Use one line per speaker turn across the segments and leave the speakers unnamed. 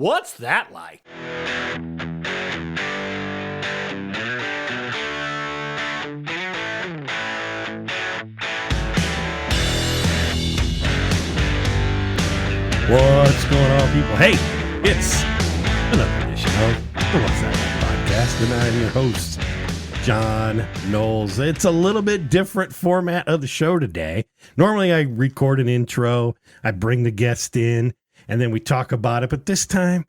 What's that like? What's going on, people? Hey, it's another edition of the What's That Like podcast, and I'm your host, John Knowles. It's a little bit different format of the show today. Normally, I record an intro, I bring the guest in, and then we talk about it. But this time,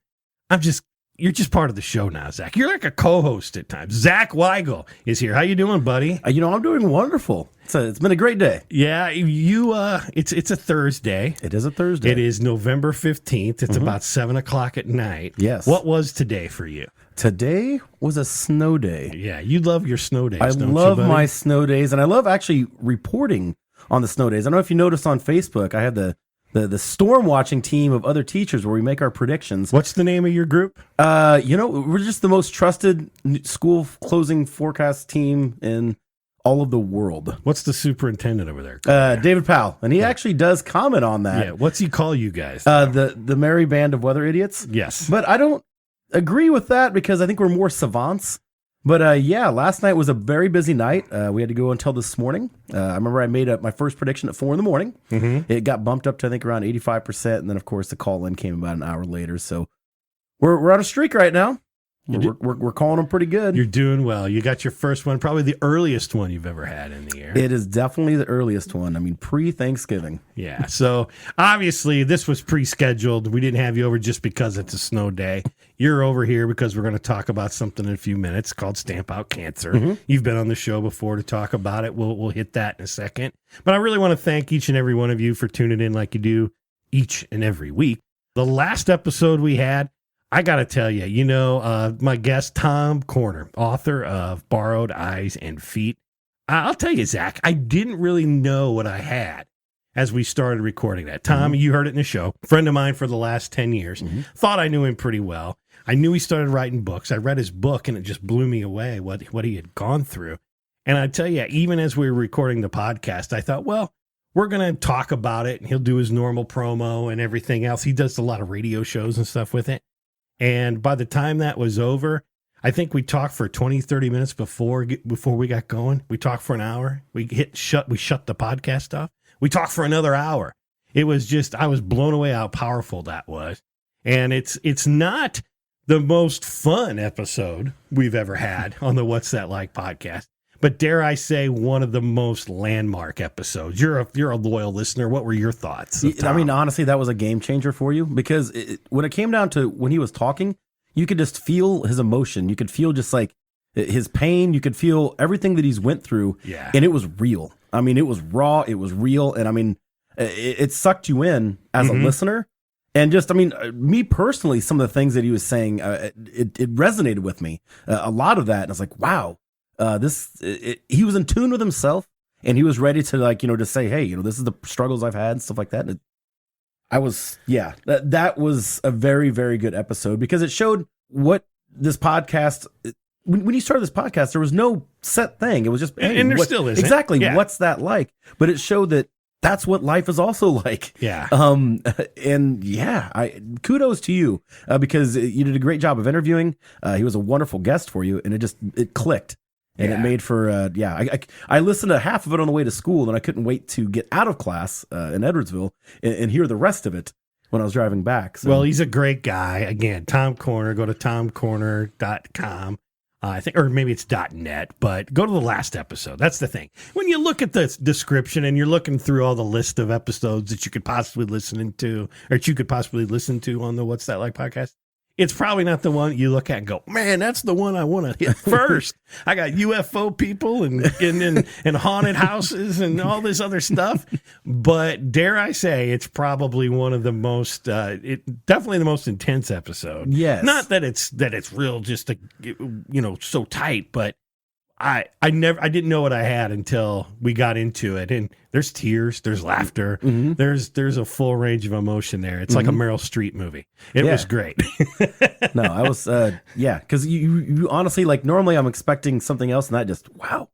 you're just part of the show now, Zach. You're like a co-host at times. Zach Wygal is here. How you doing, buddy?
I'm doing wonderful. It's been a great day.
Yeah, it's a Thursday.
It is a Thursday.
It is November 15th. It's about 7 o'clock at night.
Yes.
What was today for you?
Today was a snow day.
Yeah, you love your snow days,
I
don't you,
love
buddy?
my snow days, and I love actually reporting on the snow days. I don't know if you noticed on Facebook, I have the storm watching team of other teachers where we make our predictions.
What's the name of your group?
We're just the most trusted school closing forecast team in all of the world.
What's the superintendent over there?
David Powell, and he actually does comment on that.
Yeah, what's he call you guys?
The merry band of weather idiots.
Yes.
But I don't agree with that because I think we're more savants. But last night was a very busy night. We had to go until this morning. I remember I made my first prediction at 4 a.m.
Mm-hmm.
It got bumped up to I think around 85%, and then of course the call in came about an hour later. So we're on a streak right now. We're calling them pretty good.
You're doing well. You got your first one, probably the earliest one you've ever had in the air.
It is definitely the earliest one. I mean, pre-Thanksgiving.
Yeah. So obviously this was pre-scheduled. We didn't have you over just because it's a snow day. You're over here because we're going to talk about something in a few minutes called Stamp Out Cancer. Mm-hmm. You've been on the show before to talk about it. We'll hit that in a second. But I really want to thank each and every one of you for tuning in like you do each and every week. The last episode we had, I got to tell you, my guest, Tom Corner, author of Borrowed Eyes and Feet. I'll tell you, Zach, I didn't really know what I had as we started recording that. Tom, you heard it in the show. Friend of mine for the last 10 years. Thought I knew him pretty well. I knew he started writing books. I read his book, and it just blew me away what he had gone through. And I tell you, even as we were recording the podcast, I thought, well, we're going to talk about it, and he'll do his normal promo and everything else. He does a lot of radio shows and stuff with it. And by the time that was over, I think we talked for 20, 30 minutes before we got going. We talked for an hour. We shut the podcast off. We talked for another hour. It was just, I was blown away how powerful that was. And it's not the most fun episode we've ever had on the What's That Like podcast, but dare I say one of the most landmark episodes. You're a loyal listener. What were your thoughts?
I mean, honestly, that was a game changer for you because when it came down to when he was talking, you could just feel his emotion. You could feel just like his pain. You could feel everything that he's went through.
Yeah.
And it was real. I mean, it was raw. It was real. And I mean, it sucked you in as a listener. And just, I mean, me personally, some of the things that he was saying, it resonated with me. A lot of that. And I was like, wow. He was in tune with himself, and he was ready to to say, hey, this is the struggles I've had and stuff like that. And that was a very, very good episode because it showed what this podcast, when you started this podcast, there was no set thing. It was just, hey,
and there still isn't.
Exactly.
Yeah.
What's that like? But it showed that that's what life is also like.
Yeah.
Kudos to you because you did a great job of interviewing. He was a wonderful guest for you, and it clicked. And it made for, I listened to half of it on the way to school, and I couldn't wait to get out of class in Edwardsville and hear the rest of it when I was driving back. So.
Well, he's a great guy. Again, Tom Corner, go to tomcorner.com. I think, or maybe it's .net, but go to the last episode. That's the thing. When you look at the description and you're looking through all the list of episodes that you could possibly listen to on the What's That Like podcast, it's probably not the one you look at and go, man, that's the one I want to hit first. I got UFO people and haunted houses and all this other stuff. But dare I say, it's probably one of the most, definitely the most intense episode.
Yes.
Not that it's real, just so tight, but I didn't know what I had until we got into it. And there's tears, there's laughter, there's a full range of emotion there. It's like a Meryl Streep movie. It was great.
No, I was, because you honestly, like, normally I'm expecting something else, and that just, wow.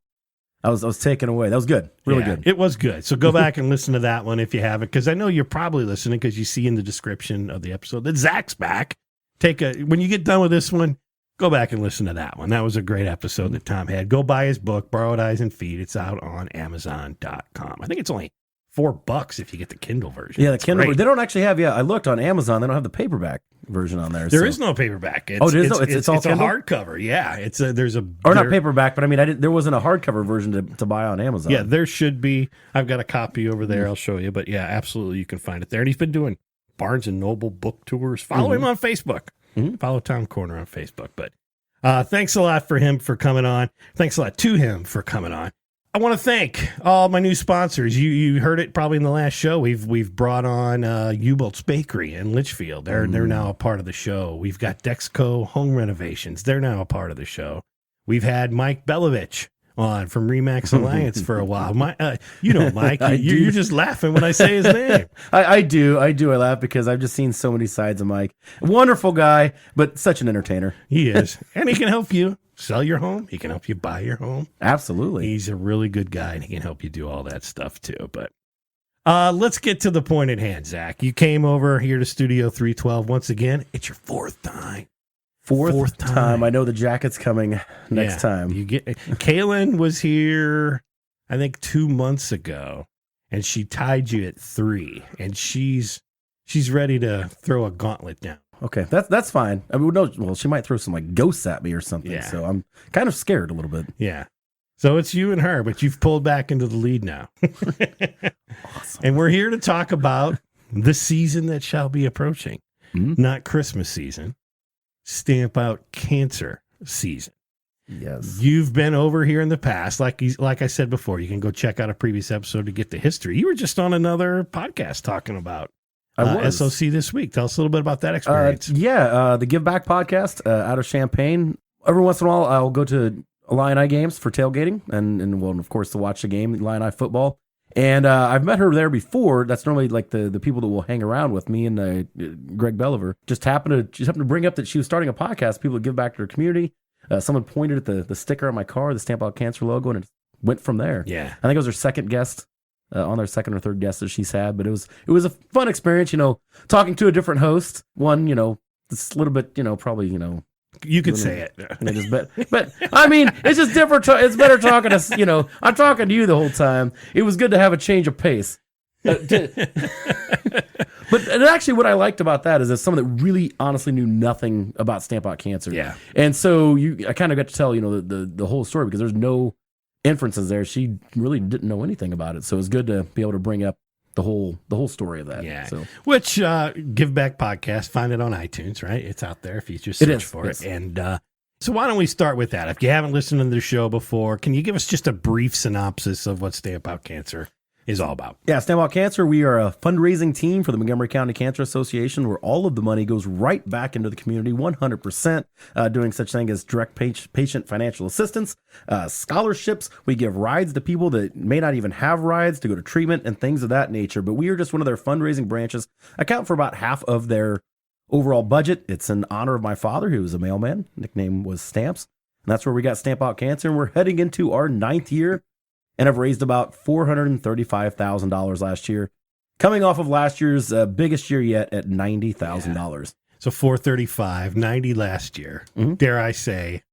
I was taken away. That was good. Really good.
It was good. So go back and listen to that one if you haven't, because I know you're probably listening because you see in the description of the episode that Zach's back. when you get done with this one, go back and listen to that one. That was a great episode that Tom had. Go buy his book, Borrowed Eyes and Feet. It's out on Amazon.com. I think it's only $4 if you get the Kindle version.
Yeah, the Kindle. They don't actually have. Yeah, I looked on Amazon. They don't have the paperback version on there.
There is no paperback.
It's all
a hardcover. Yeah,
not paperback, but I mean, there wasn't a hardcover version to buy on Amazon.
Yeah, there should be. I've got a copy over there. I'll show you. But yeah, absolutely, you can find it there. And he's been doing Barnes and Noble book tours. Follow him on Facebook. Follow Tom Corner on Facebook. But thanks a lot for him for coming on. Thanks a lot to him for coming on. I want to thank all my new sponsors. You heard it probably in the last show. We've brought on U-Bolt's Bakery in Litchfield. They're now a part of the show. We've got Dexco Home Renovations. They're now a part of the show. We've had Mike Belovich on from Remax Alliance for a while. Mike, you're just laughing when I say his name.
I do. I laugh because I've just seen so many sides of Mike. Wonderful guy, but such an entertainer.
He is. And he can help you sell your home. He can help you buy your home.
Absolutely.
He's a really good guy, and he can help you do all that stuff too. But let's get to the point at hand, Zach. You came over here to Studio 312 once again. It's your fourth time.
Fourth time. I know the jacket's coming next time.
Kaylin was here, I think 2 months ago, and she tied you at 3, and she's ready to throw a gauntlet down.
Okay, that's fine. I mean, well, she might throw some like ghosts at me or something. Yeah. So I'm kind of scared a little bit.
Yeah. So it's you and her, but you've pulled back into the lead now. Awesome. And we're here to talk about the season that shall be approaching, not Christmas season. Stamp Out Cancer season.
Yes.
You've been over here in the past. Like I said before, you can go check out a previous episode to get the history. You were just on another podcast talking about SOC this week. Tell us a little bit about that experience.
The Give Back podcast out of Champaign. Every once in a while, I'll go to Illini games for tailgating and of course, to watch the game, Illini football. And I've met her there before. That's normally like the people that will hang around with me and Greg Belliver. Just happened to bring up that she was starting a podcast, people that give back to their community. Someone pointed at the sticker on my car, the Stamp Out Cancer logo, and it went from there.
Yeah.
I think it was her second guest, on their second or third guest that she's had. But it was a fun experience, talking to a different host. One, it's a little bit, probably,
you could say it.
But I mean, it's just different. It's better talking to, I'm talking to you the whole time. It was good to have a change of pace. But actually, what I liked about that is that someone that really honestly knew nothing about Stamp Out Cancer.
Yeah.
And so I kind of got to tell, the whole story because there's no inferences there. She really didn't know anything about it. So it was good to be able to bring up the whole story of that.
Yeah.
So.
Which Give Back Podcast, find it on iTunes, right? It's out there if you just search for it. And so why don't we start with that? If you haven't listened to the show before, can you give us just a brief synopsis of what Stamp Out Cancer is all about?
Yeah, Stamp Out Cancer, we are a fundraising team for the Montgomery County Cancer Association where all of the money goes right back into the community, 100%, doing such thing as direct patient financial assistance, scholarships. We give rides to people that may not even have rides to go to treatment and things of that nature. But we are just one of their fundraising branches, account for about half of their overall budget. It's in honor of my father, who was a mailman. Nickname was Stamps. And that's where we got Stamp Out Cancer. And we're heading into our 9th year. And I've raised about $435,000 last year, coming off of last year's biggest year yet at $90,000.
Yeah. So 435, 90 last year. Mm-hmm. Dare I say,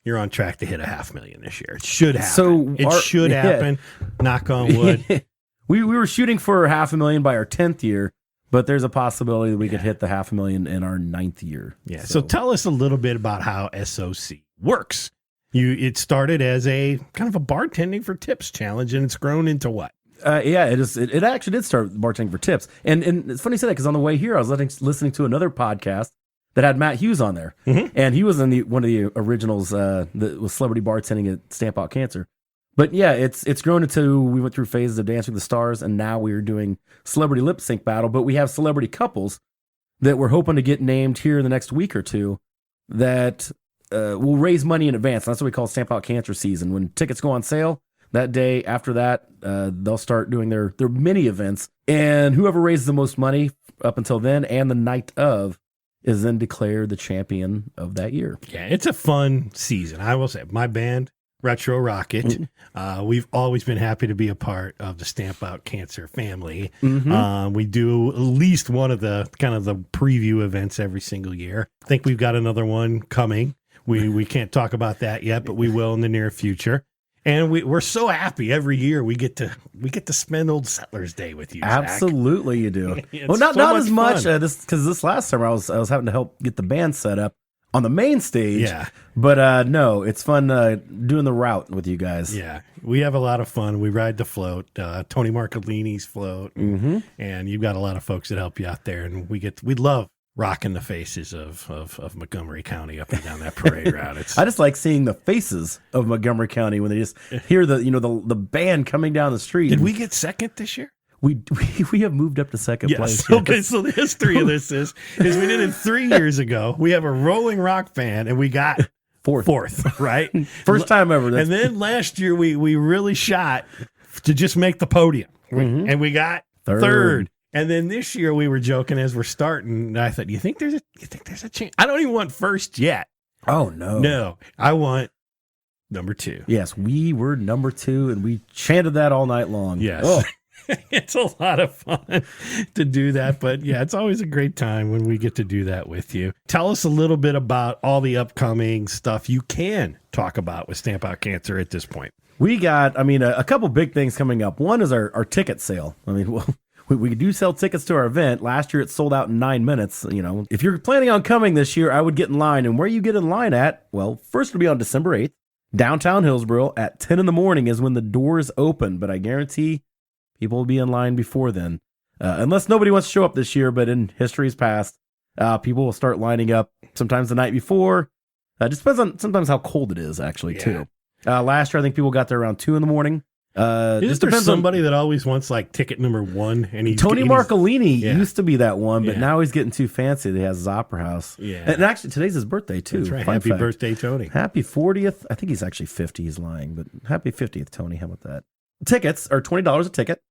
you're on track to hit $500,000 this year. It should happen. It should happen. Knock on wood.
we were shooting for $500,000 by our 10th year, but there's a possibility that we could hit the $500,000 in our 9th year.
Yeah. So tell us a little bit about how SOC works. It started as a kind of a bartending for tips challenge, and it's grown into what?
It actually did start bartending for tips, and it's funny you say that because on the way here I was listening to another podcast that had Matt Hughes on there, and he was in one of the originals that was celebrity bartending at Stamp Out Cancer. But yeah, it's grown into, we went through phases of Dancing with the Stars, and now we are doing celebrity lip sync battle. But we have celebrity couples that we're hoping to get named here in the next week or two that. We'll raise money in advance. That's what we call Stamp Out Cancer season. When tickets go on sale, that day after that, they'll start doing their mini events. And whoever raises the most money up until then and the night of is then declared the champion of that year.
Yeah, it's a fun season. I will say, my band, Retro Rocket. We've always been happy to be a part of the Stamp Out Cancer family. We do at least one of the kind of the preview events every single year. I think we've got another one coming. We can't talk about that yet, but we will in the near future. And we're so happy every year we get to spend Old Settlers Day with you, Zach.
Absolutely, you do. Well, not as much because this last summer I was having to help get the band set up on the main stage.
Yeah,
but no, it's fun doing the route with you guys.
Yeah, we have a lot of fun. We ride the float, Tony Marcolini's float, and you've got a lot of folks that help you out there, and we love rocking the faces of Montgomery County up and down that parade route.
I just like seeing the faces of Montgomery County when they just hear the band coming down the street.
Did we get second this year?
We have moved up to second place.
Okay, so the history of this is we did it 3 years ago. We have a rolling rock band, and we got fourth, right?
First time ever.
And then last year we really shot to just make the podium, and we got third. And then this year we were joking as we're starting. And I thought, you think there's a chance? I don't even want first yet.
Oh no,
I want number 2.
Yes, we were number 2, and we chanted that all night long.
Yes.
Oh.
It's a lot of fun to do that, but yeah, it's always a great time when we get to do that with you. Tell us a little bit about all the upcoming stuff you can talk about with Stamp Out Cancer at this point.
We got, a couple big things coming up. One is our ticket sale. We do sell tickets to our event. Last year it sold out in 9 minutes. If you're planning on coming this year, I would get in line. And where you get in line at, well, first it'll be on December 8th, downtown Hillsboro at 10 in the morning is when the doors open. But I guarantee people will be in line before then. Unless nobody wants to show up this year, but in history's past, people will start lining up sometimes the night before. Just depends on sometimes how cold it is, actually, too. Last year, I think people got there around 2 in the morning.
Just depends somebody that always wants like ticket number 1, and
Tony Marcolini used to be that one, but now he's getting too fancy. He has his opera house.
Yeah,
and actually today's his birthday too.
That's right. Happy birthday, Tony!
Happy 40th. I think he's actually 50. He's lying, but happy 50th, Tony. How about that? Tickets are $20 a ticket,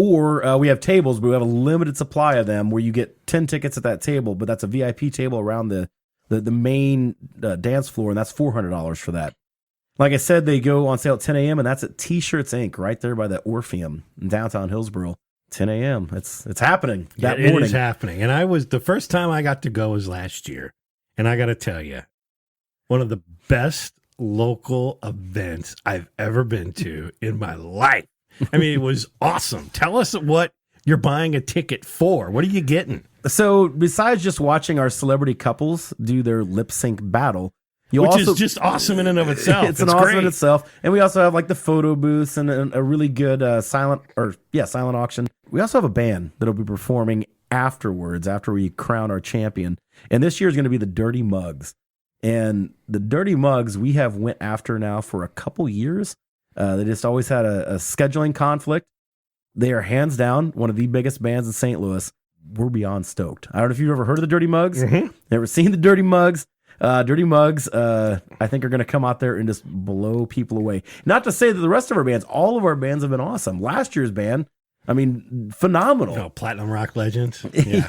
or we have tables, but we have a limited supply of them where you get 10 tickets at that table, but that's a VIP table around the main dance floor, and that's $400 for that. Like I said, they go on sale at 10 a.m., and that's at T-Shirts Inc. right there by the Orpheum in downtown Hillsboro. 10 a.m. It's happening that morning.
It is happening. And the first time I got to go was last year. And I got to tell you, one of the best local events I've ever been to in my life. I mean, it was awesome. Tell us what you're buying a ticket for. What are you getting?
So besides just watching our celebrity couples do their lip sync battle,
which is just awesome in and of itself.
It's awesome great in itself. And we also have like the photo booths and a really good silent auction. We also have a band that'll be performing afterwards after we crown our champion. And this year is going to be the Dirty Mugs. And the Dirty Mugs we have went after now for a couple years. They just always had a scheduling conflict. They are hands down one of the biggest bands in St. Louis. We're beyond stoked. I don't know if you've ever heard of the Dirty Mugs. Never seen the Dirty Mugs. Dirty Mugs, I think, are going to come out there and just blow people away. Not to say that the rest of our bands, all of our bands have been awesome. Last year's band, phenomenal.
Platinum Rock Legends. Yeah.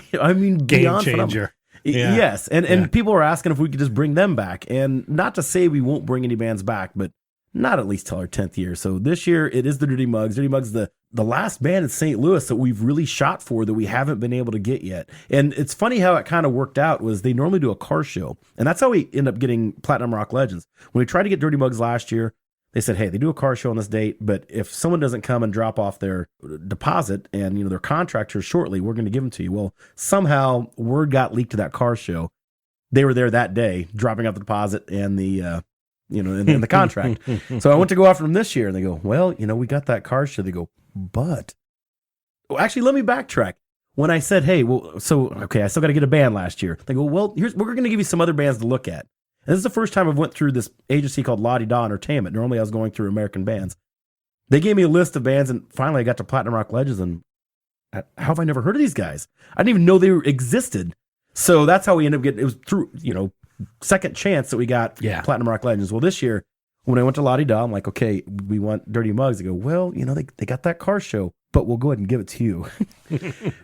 Game
changer.
Yeah. Yes. And people are asking if we could just bring them back. And not to say we won't bring any bands back, but not at least till our 10th year. So this year it is the Dirty Mugs. Dirty Mugs, the last band in St. Louis that we've really shot for that we haven't been able to get yet. And it's funny how it kind of worked out was they normally do a car show. And that's how we end up getting Platinum Rock Legends. When we tried to get Dirty Mugs last year, they said, hey, they do a car show on this date, but if someone doesn't come and drop off their deposit and their contract here shortly, we're going to give them to you. Well, somehow word got leaked to that car show. They were there that day, dropping off the deposit and the in the contract. So I went to go after them this year, and they go, well, we got that car show. They go, but actually, let me backtrack. When I said, hey, I still got to get a band last year. They go, well, we're going to give you some other bands to look at. And this is the first time I've went through this agency called La Di Da Entertainment. Normally I was going through American bands. They gave me a list of bands, and finally I got to Platinum Rock Legends, and how have I never heard of these guys? I didn't even know they existed. So that's how we ended up getting, it was through, second chance that we got Platinum Rock Legends. Well, this year, when I went to La Di Da, I'm like, okay, we want Dirty Mugs. They go, well, they got that car show, but we'll go ahead and give it to you.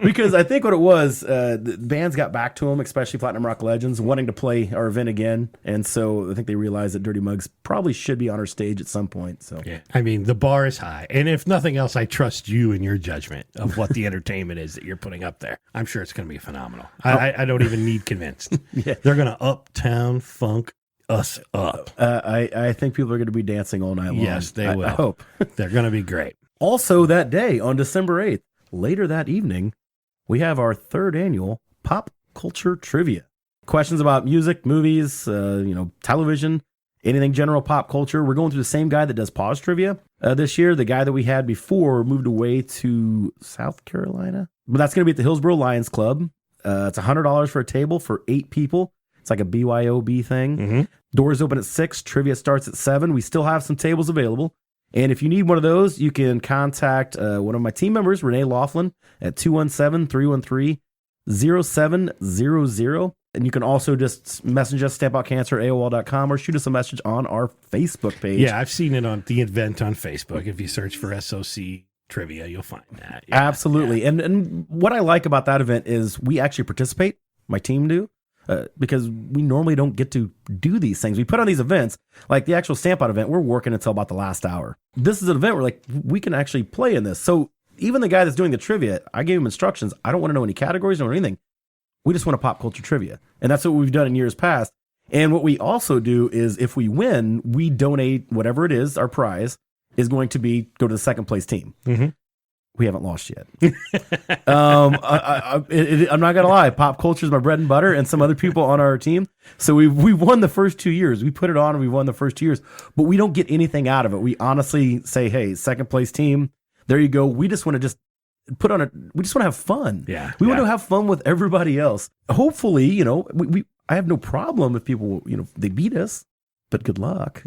Because I think what it was, the bands got back to them, especially Platinum Rock Legends, wanting to play our event again. And so I think they realized that Dirty Mugs probably should be on our stage at some point. So
yeah, I mean, the bar is high. And if nothing else, I trust you in your judgment of what the entertainment is that you're putting up there. I'm sure it's going to be phenomenal. I don't even need convinced.
Yeah.
They're going to uptown funk us up.
I think people are going to be dancing all night long.
Yes, they will.
I hope.
They're going to be great.
Also that day, on December 8th, later that evening, we have our 3rd annual Pop Culture Trivia. Questions about music, movies, television, anything general pop culture. We're going through the same guy that does pause trivia this year. The guy that we had before moved away to South Carolina. But that's going to be at the Hillsborough Lions Club. It's $100 for a table for 8 people. It's like a BYOB thing.
Mm-hmm.
Doors open at 6. Trivia starts at 7. We still have some tables available. And if you need one of those, you can contact one of my team members, Renee Laughlin, at 217-313-0700. And you can also just message us, stampoutcancer@AOL.com, or shoot us a message on our Facebook page.
Yeah, I've seen it on the event on Facebook. If you search for SOC Trivia, you'll find that. Yeah,
absolutely.
Yeah.
And what I like about that event is we actually participate. My team do. Because we normally don't get to do these things. We put on these events, like the actual Stamp Out event, we're working until about the last hour. This is an event where like we can actually play in this. So even the guy that's doing the trivia, I gave him instructions. I don't want to know any categories or anything. We just want to pop culture trivia. And that's what we've done in years past. And what we also do is if we win, we donate whatever it is, our prize is going to go to the second place team.
Mm-hmm.
We haven't lost yet. I'm not gonna lie. Pop culture is my bread and butter, and some other people on our team. So we won the first 2 years. We put it on, and we won the first 2 years. But we don't get anything out of it. We honestly say, "Hey, second place team, there you go." We just want to put on we just want to have fun.
Yeah,
we want to have fun with everybody else. Hopefully, I have no problem if people, they beat us. But good luck.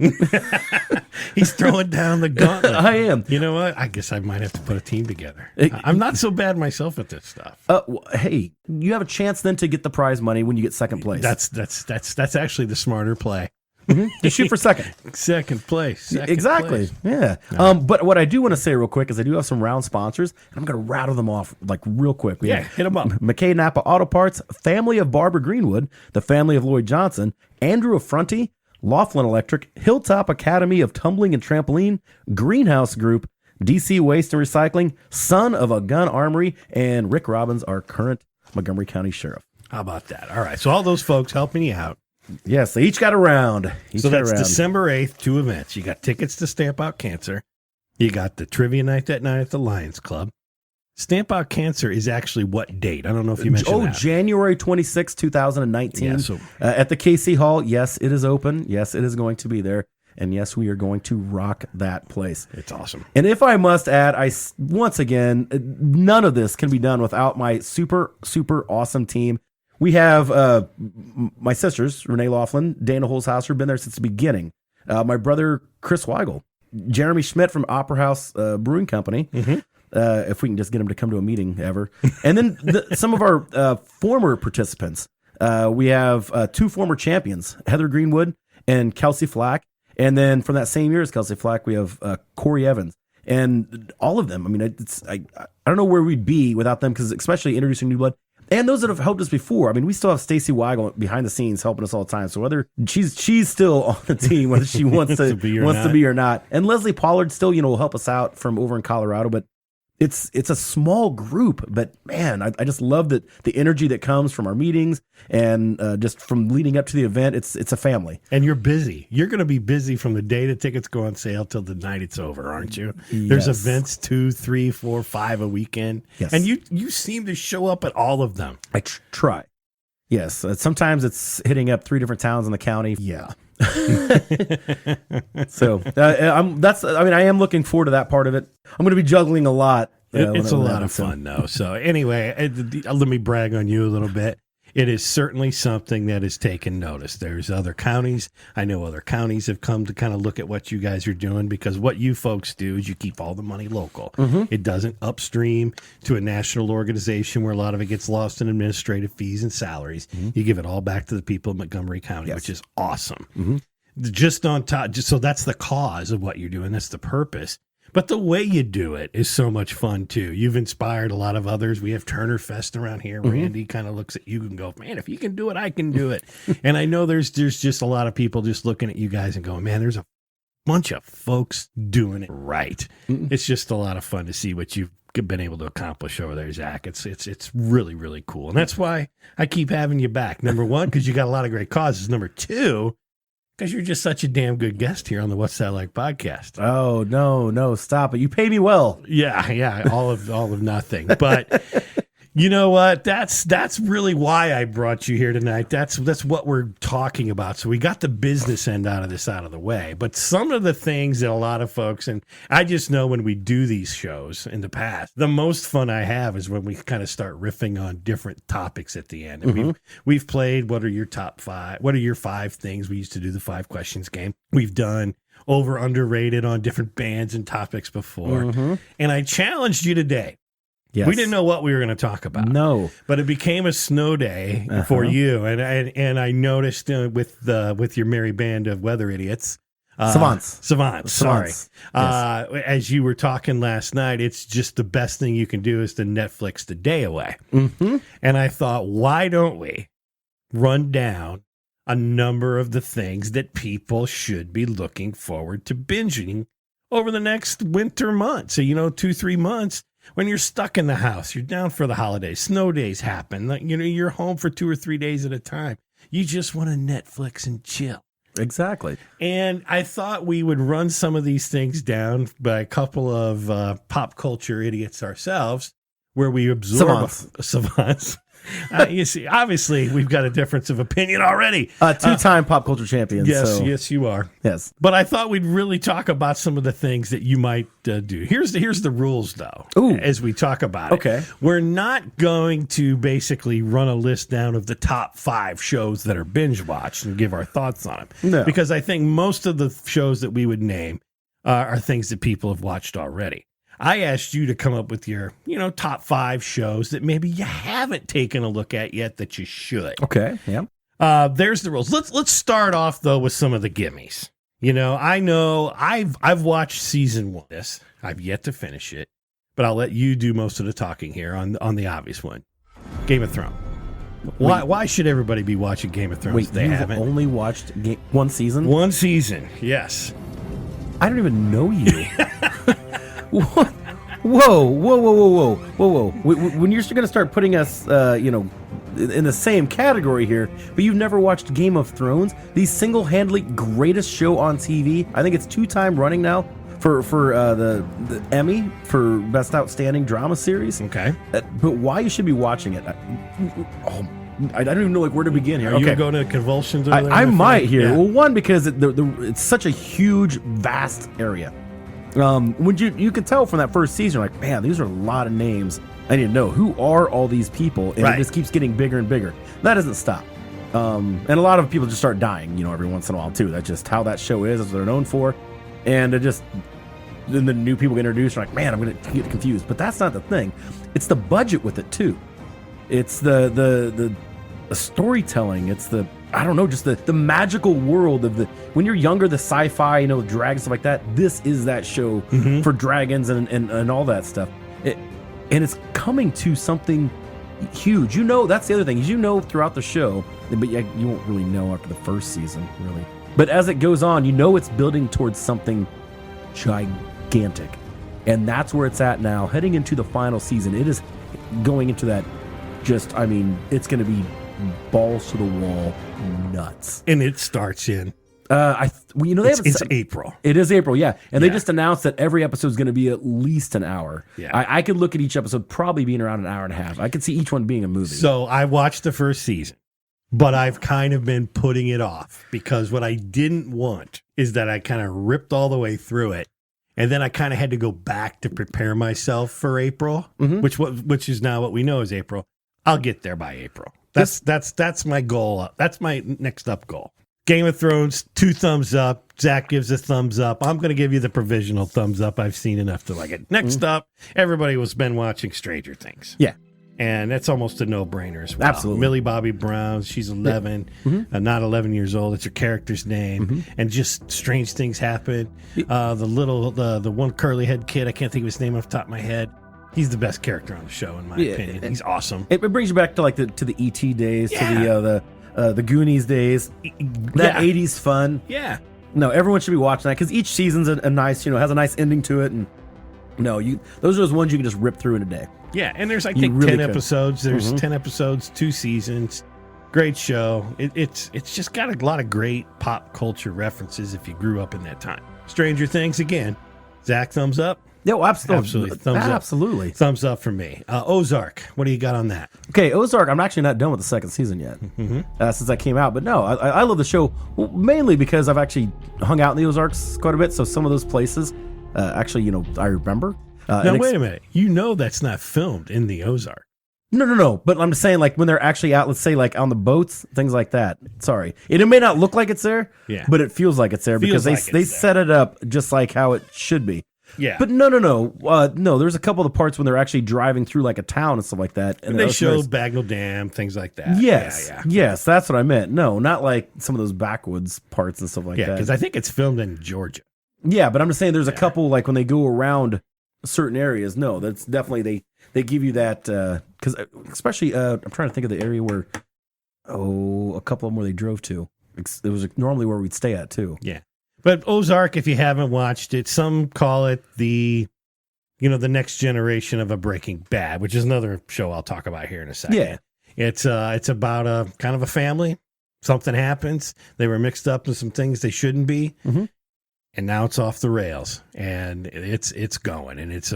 He's throwing down the gauntlet.
I am.
You know what? I guess I might have to put a team together. I'm not so bad myself at this stuff.
Hey, you have a chance then to get the prize money when you get second place.
That's actually the smarter play.
Mm-hmm. You shoot for second.
Second place.
Exactly. Yeah. But what I do want to say real quick is I do have some round sponsors, and I'm going to rattle them off like real quick.
Hit them up.
McKay Napa Auto Parts, family of Barbara Greenwood, the family of Lloyd Johnson, Andrew Affronti, Laughlin Electric, Hilltop Academy of Tumbling and Trampoline, Greenhouse Group, DC Waste and Recycling, Son of a Gun Armory, and Rick Robbins, our current Montgomery County Sheriff.
How about that? All right. So all those folks helping you out.
Yes, they each got a round.
So that's December 8th, 2 events. You got tickets to Stamp Out Cancer. You got the trivia night that night at the Lions Club. Stamp Out Cancer is actually what date? I don't know if you mentioned that.
January 26, 2019. Yeah, so, at the KC Hall. Yes, it is open. Yes, it is going to be there. And yes, we are going to rock that place.
It's awesome.
And if I must add, once again, none of this can be done without my super, super awesome team. We have my sisters, Renee Laughlin, Dana Holzhauser, been there since the beginning. My brother, Chris Wygal, Jeremy Schmidt from Opera House Brewing Company. Mm-hmm. If we can just get him to come to a meeting ever. And then some of our former participants. We have 2 former champions, Heather Greenwood and Kelsey Flack. And then from that same year as Kelsey Flack, we have Corey Evans. And all of them, I mean, I don't know where we'd be without them, because especially introducing new blood. And those that have helped us before. I mean, we still have Stacy Wygal behind the scenes helping us all the time. So whether she's still on the team, whether she wants to be or not. And Leslie Pollard still, will help us out from over in Colorado. But it's a small group, but man, I just love that the energy that comes from our meetings and just from leading up to the event. It's a family.
And you're busy. You're going to be busy from the day the tickets go on sale till the night it's over, aren't you?
Yes.
There's events 2, 3, 4, 5 a weekend.
Yes.
And you seem to show up at all of them.
I try. Yes. Sometimes it's hitting up 3 different towns in the county. Yeah. So I am looking forward to that part of it. I'm going to be juggling a lot.
It's a lot of fun though. So anyway, let me brag on you a little bit. It is certainly something that has taken notice. There's other counties. I know other counties have come to kind of look at what you guys are doing, because what you folks do is you keep all the money local. Mm-hmm. It doesn't upstream to a national organization where a lot of it gets lost in administrative fees and salaries. Mm-hmm. You give it all back to the people of Montgomery County, which is awesome. Mm-hmm. Just on top, so that's the cause of what you're doing. That's the purpose. But the way you do it is so much fun too. You've inspired a lot of others. We have Turner Fest around here. Randy kind of looks at you and go, man, if you can do it, I can do it. And I know there's just a lot of people just looking at you guys and going, man, there's a bunch of folks doing it right. It's just a lot of fun to see what you've been able to accomplish over there, Zach. It's really, really cool. And that's why I keep having you back. Number one, because you got a lot of great causes. Number two, because you're just such a damn good guest here on the What's That Like podcast.
Oh, no, stop it. You pay me well.
Yeah, all of nothing. But you know what? That's really why I brought you here tonight. That's what we're talking about. So we got the business end out of the way. But some of the things that a lot of folks, and I just know when we do these shows in the past, the most fun I have is when we kind of start riffing on different topics at the end. And we've played what are your top five? What are your five things? We used to do the 5 questions game. We've done over underrated on different bands and topics before. And I challenged you today.
Yes.
We didn't know what we were going to talk about.
No,
but it became a snow day for you, and I noticed with your merry band of weather idiots, savants. Sorry,
yes.
As you were talking last night, it's just the best thing you can do is to Netflix the day away. And I thought, why don't we run down a number of the things that people should be looking forward to binging over the next winter months? So 2-3 months. When you're stuck in the house, you're down for the holidays, snow days happen, you're home for 2 or 3 days at a time. You just want to Netflix and chill.
Exactly.
And I thought we would run some of these things down by a couple of pop culture idiots ourselves, where we absorb savants. You see, obviously, we've got a difference of opinion already.
2-time pop culture champion.
Yes, you are.
Yes.
But I thought we'd really talk about some of the things that you might do. Here's the rules, though, as we talk about it.
Okay.
We're not going to basically run a list down of the top 5 shows that are binge watched and give our thoughts on them.
No.
Because I think most of the shows that we would name are things that people have watched already. I asked you to come up with your, top 5 shows that maybe you haven't taken a look at yet that you should.
Okay. Yeah.
There's the rules. Let's start off though with some of the gimmies. I know I've watched season 1. This I've yet to finish it, but I'll let you do most of the talking here on the obvious one. Game of Thrones. Why should everybody be watching Game of Thrones?
Wait,
they
you've
haven't
only watched one season?
One season, yes.
I don't even know you. What? Whoa. When you're going to start putting us, in the same category here, but you've never watched Game of Thrones, the single-handedly greatest show on TV. I think it's 2-time running now for the Emmy for Best Outstanding Drama Series.
Okay.
But why you should be watching it? I don't even know where to begin here.
Are you going to convulsions? Over there
I might here.
Yeah.
Well, one, because it's such a huge, vast area. When you could tell from that first season, like, man, these are a lot of names. I need to know who are all these people, and it just keeps getting bigger and bigger. That doesn't stop. And a lot of people just start dying, every once in a while too. That's just how that show is. That's what they're known for. And then the new people get introduced. Like, man, I'm going to get confused. But that's not the thing. It's the budget with it too. It's the storytelling. It's just the magical world of when you're younger, the sci-fi, dragons, stuff like that. This is that show for dragons and all that stuff. And it's coming to something huge. That's the other thing. Is throughout the show, but you won't really know after the first season, really. But as it goes on, it's building towards something gigantic. And that's where it's at now. Heading into the final season, it is going into that it's going to be balls to the wall nuts.
And it starts in
it's
April.
It is April, yeah. And they just announced that every episode is going to be at least an hour.
Yeah.
I could look at each episode probably being around an hour and a half. I could see each one being a movie.
So I watched the first season, but I've kind of been putting it off because what I didn't want is that I kind of ripped all the way through it. And then I kind of had to go back to prepare myself for April, which is now what we know is April. I'll get there by April. That's my goal. That's my next up goal. Game of Thrones, 2 thumbs up. Zach gives a thumbs up. I'm going to give you the provisional thumbs up. I've seen enough to like it. Next up, everybody has been watching Stranger Things.
Yeah.
And that's almost a no-brainer as well.
Absolutely.
Millie Bobby Brown, she's 11, not 11 years old. It's her character's name. And just strange things happen. The one curly head kid, I can't think of his name off the top of my head. He's the best character on the show, in my opinion. He's awesome.
It brings you back to like to the ET days, to the Goonies days, that 80s fun.
Yeah.
No, everyone should be watching that because each season's a nice, has a nice ending to it. And those are those ones you can just rip through in a day.
Yeah, and there's, I think,
really
10 episodes. There's 10 episodes, 2 seasons. Great show. It's just got a lot of great pop culture references if you grew up in that time. Stranger Things, again. Zach, thumbs up?
Yeah, well, absolutely.
Thumbs up.
Absolutely.
Thumbs up for me. Ozark, what do you got on that?
Okay, Ozark, I'm actually not done with the second season yet since that came out. But no, I love the show mainly because I've actually hung out in the Ozarks quite a bit. So some of those places, actually, I remember.
Now, wait a minute. You know that's not filmed in the Ozark.
No. But I'm just saying, like, when they're actually out, let's say, like, on the boats, things like that. Sorry. It may not look like it's there, but it feels like it's there because they set it up just like how it should be.
Yeah.
But no. No, there's a couple of the parts when they're actually driving through, like, a town and stuff like that.
And they show Bagnell Dam, things like that.
Yes. Yes, that's what I meant. No, not like some of those backwoods parts and stuff like that.
Yeah, because I think it's filmed in Georgia.
Yeah, but I'm just saying there's a couple, like, when they go around certain areas. No, that's definitely they give you that because especially I'm trying to think of the area where a couple of them where they drove to. It was normally where we'd stay at too.
Yeah, but Ozark, if you haven't watched it, some call it the next generation of a Breaking Bad, which is another show I'll talk about here in a second.
Yeah,
it's about a kind of a family. Something happens. They were mixed up with some things they shouldn't be. And now it's off the rails, and it's going, and it's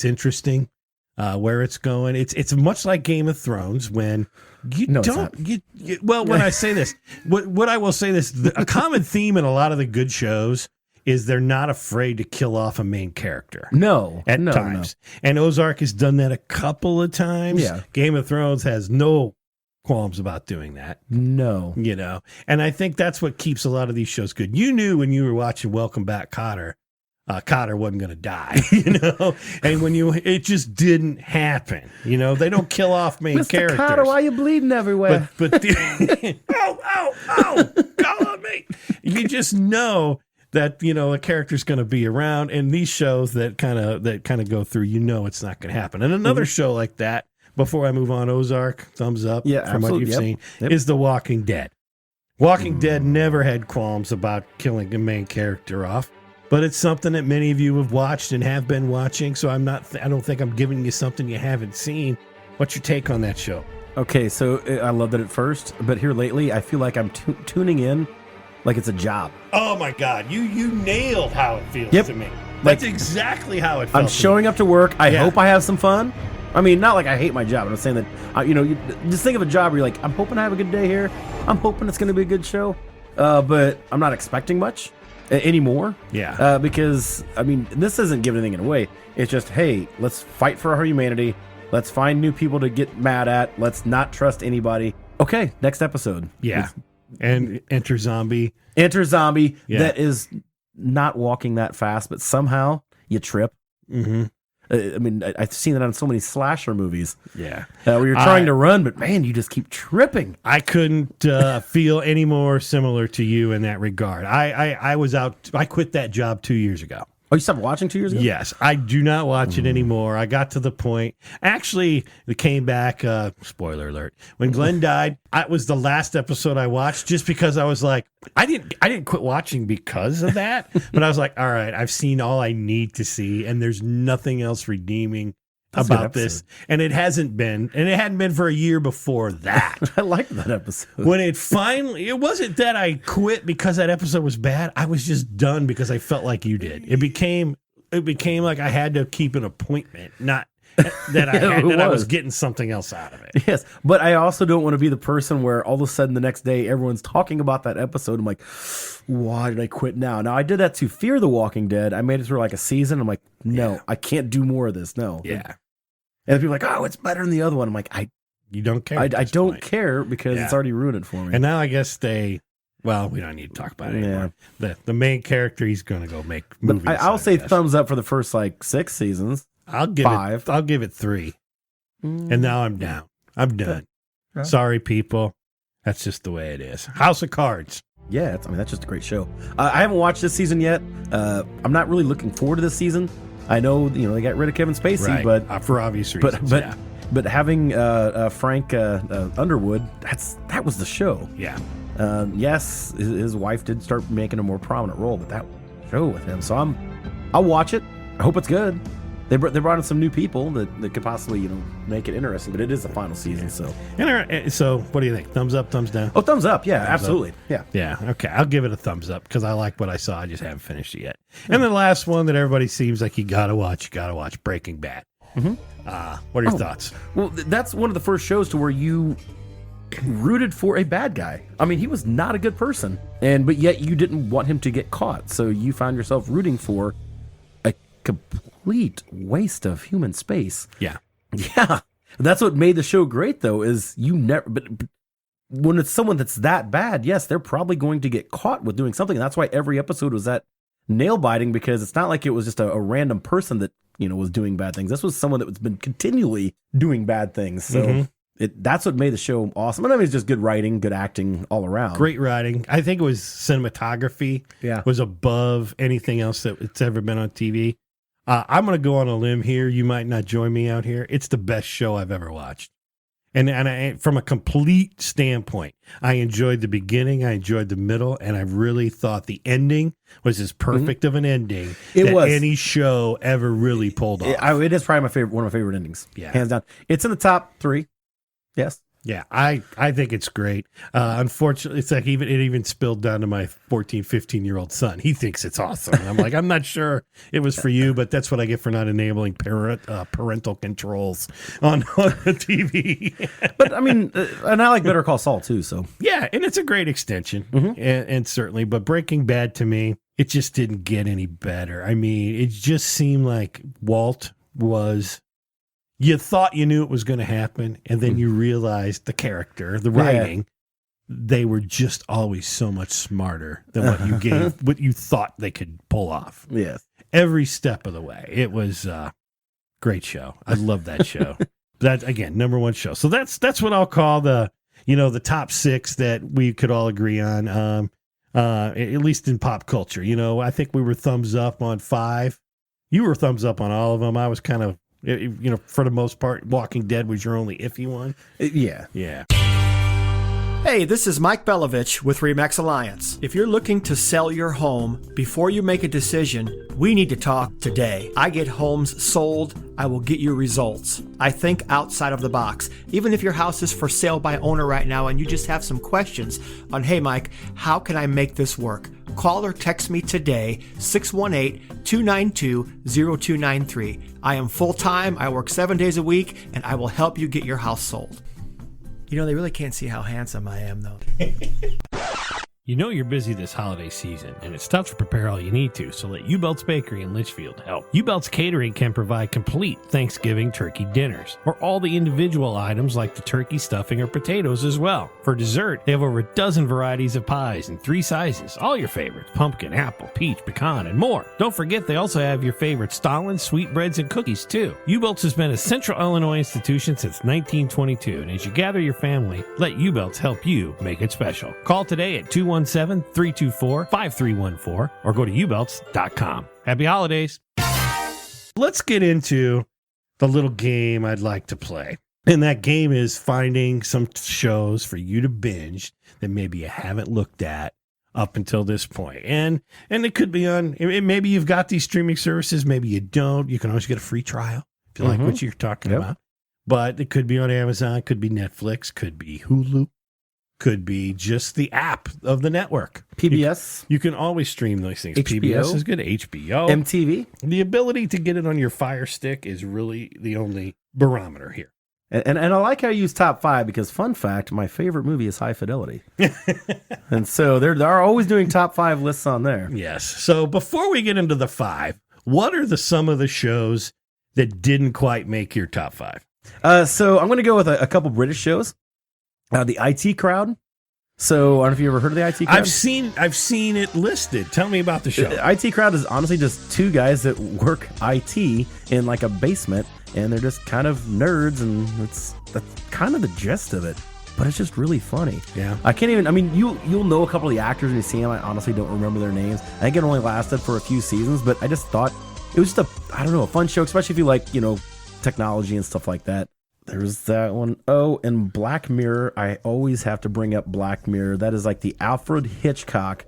interesting where it's going. It's much like Game of Thrones when when I say this, what I will say this, a common theme in a lot of the good shows is they're not afraid to kill off a main character. At times, and Ozark has done that a couple of times.
Yeah,
Game of Thrones has no qualms about doing that.
No.
And I think that's what keeps a lot of these shows good. You knew when you were watching Welcome Back, Kotter wasn't going to die, and it just didn't happen. They don't kill off main
Mr.
characters.
Kotter, why are you bleeding everywhere?
But call on me. You just know that, a character's going to be around, and these shows that kind of go through, it's not going to happen. And another show like that, before I move on, Ozark, thumbs up from what you've seen, is The Walking Dead. Walking Dead never had qualms about killing a main character off, but it's something that many of you have watched and have been watching, so I don't think I'm giving you something you haven't seen. What's your take on that show? Okay, so I loved it at first, but here lately, I feel like I'm tuning in like it's a job. Oh my God, you nailed how it feels to me. That's exactly how it felt. I'm showing up to work. I hope I have some fun. I mean, not like I hate my job. I'm saying that, you just think of a job where you're like, I'm hoping I have a good day here. I'm hoping it's going to be a good show. But I'm not expecting much anymore. Yeah. Because, this isn't giving anything away. It's just, hey, let's fight for our humanity. Let's find new people to get mad at. Let's not trust anybody. Okay, next episode. Yeah. And enter zombie. That is not walking that fast, but somehow you trip. Mm-hmm. I've seen that on so many slasher movies. Yeah. Where you're trying to run, but man, you just keep tripping. I couldn't feel any more similar to you in that regard. I was out. I quit that job 2 years ago. Oh, you stopped watching 2 years ago? Yes. I do not watch it anymore. I got to the point. Actually, it came back, spoiler alert, when Glenn died, it was the last episode I watched just because I was like, I didn't quit watching because of that, but I was like, all right, I've seen all I need to see, and there's nothing else redeeming about this. And it hadn't been for a year before that. I like that episode. When it wasn't that I quit because that episode was bad. I was just done because I felt like you did. It became like I had to keep an appointment, not that I was getting something else out of it. Yes, but I also don't want to be the person where all of a sudden the next day everyone's talking about that episode. I'm like, why did I quit now? Now I did that to Fear the Walking Dead. I made it through like a season. I'm like, no, I can't do more of this. No. Yeah. And people are like, oh, it's better than the other one. I'm like, you don't care. I don't care because it's already ruined it for me. And now I guess we don't need to talk about it anymore. The main character, he's going to go make movies. But I'll say thumbs up for the first 6 seasons. I'll give 5. I'll give it 3. And now I'm down. I'm done.
Yeah.
Sorry, people. That's just the way it is. House of Cards.
Yeah, that's just a great show. I haven't watched this season yet. I'm not really looking forward to this season. I know, they got rid of Kevin Spacey,
Right.
but
For obvious reasons.
but having Frank Underwood, that was the show.
Yeah.
Yes, his wife did start making a more prominent role, but that show with him. So I'll watch it. I hope it's good. They brought in some new people that could possibly make it interesting, but it is the final season. So
So what do you think? Thumbs up, thumbs down?
oh, thumbs up, yeah, absolutely,
up.
yeah.
Yeah, okay. I'll give it a thumbs up because I like what I saw. I just haven't finished it yet. And the last one that everybody seems like you gotta watch, Breaking Bad. Mm-hmm. What are your thoughts?
Well, that's one of the first shows to where you rooted for a bad guy. I mean, he was not a good person, but yet you didn't want him to get caught, so you found yourself rooting for a complete waste of human space.
Yeah.
Yeah. That's what made the show great, though, is you never, but when it's someone that's that bad, yes, they're probably going to get caught with doing something. And that's why every episode was that nail biting, because it's not like it was just a random person that, was doing bad things. This was someone that was been continually doing bad things. So that's what made the show awesome. And I mean, it's just good writing, good acting all around.
Great writing. I think it was cinematography was above anything else that it's ever been on TV. I'm going to go on a limb here. You might not join me out here. It's the best show I've ever watched. And I, from a complete standpoint, I enjoyed the beginning, I enjoyed the middle, and I really thought the ending was as perfect of an ending that any show ever really pulled off.
It is probably one of my favorite endings.
Yeah.
Hands down. It's in the top 3. Yes.
Yeah, I think it's great. Unfortunately, it's like it even spilled down to my 14, 15-year-old son. He thinks it's awesome. And I'm like, I'm not sure it was for you, but that's what I get for not enabling parental controls on the TV.
But I mean, and I like Better Call Saul too. So
yeah, and it's a great extension, and certainly. But Breaking Bad, to me, it just didn't get any better. I mean, it just seemed like Walt was. You thought you knew it was going to happen, and then you realized the character, the writing, they were just always so much smarter than what you thought they could pull off.
Yes.
Every step of the way. It was a great show. I love that show. That, again, number one show. So that's what I'll call the top 6 that we could all agree on, at least in pop culture. I think we were thumbs up on 5. You were thumbs up on all of them. I was kind of, for the most part, Walking Dead was your only iffy one.
Yeah.
Yeah.
Hey, this is Mike Belovich with Remax Alliance. If you're looking to sell your home, before you make a decision, we need to talk today. I get homes sold. I will get you results. I think outside of the box. Even if your house is for sale by owner right now and you just have some questions on, hey, Mike, how can I make this work? Call or text me today, 618-292-0293. I am full-time, I work 7 days a week, and I will help you get your house sold. They really can't see how handsome I am, though.
You're busy this holiday season, and it's tough to prepare all you need to, so let U-Belts Bakery in Litchfield help. U-Belts Catering can provide complete Thanksgiving turkey dinners, or all the individual items like the turkey stuffing or potatoes as well. For dessert, they have over a dozen varieties of pies in 3 sizes, all your favorites: pumpkin, apple, peach, pecan, and more. Don't forget they also have your favorite Stollen sweetbreads and cookies too. U-Belts has been a Central Illinois institution since 1922, and as you gather your family, let U-Belts help you make it special. Call today at 217-324-5314 or go to ubelts.com. Happy holidays. Let's get into the little game I'd like to play. And that game is finding some shows for you to binge that maybe you haven't looked at up until this point. And it could be on, maybe you've got these streaming services, maybe you don't. You can always get a free trial if you like what you're talking about. But it could be on Amazon, could be Netflix, could be Hulu. Could be just the app of the network.
PBS.
You can always stream those things.
HBO.
PBS is good. HBO.
MTV.
The ability to get it on your Fire Stick is really the only barometer here.
And I like how you use top 5 because, fun fact, my favorite movie is High Fidelity. And so they're always doing top 5 lists on there.
Yes. So before we get into the 5, what are some of the shows that didn't quite make your top 5?
So I'm going to go with a couple British shows. The IT Crowd. So I don't know if you ever heard of the IT Crowd.
I've seen it listed. Tell me about the show.
IT Crowd is honestly just two guys that work IT in like a basement, and they're just kind of nerds, and that's kind of the gist of it. But it's just really funny.
Yeah.
I can't even. I mean, you'll know a couple of the actors when you see them. I honestly don't remember their names. I think it only lasted for a few seasons, but I just thought it was just a fun show, especially if you like technology and stuff like that. There's that one. Oh, and Black Mirror. I always have to bring up Black Mirror. That is like the Alfred Hitchcock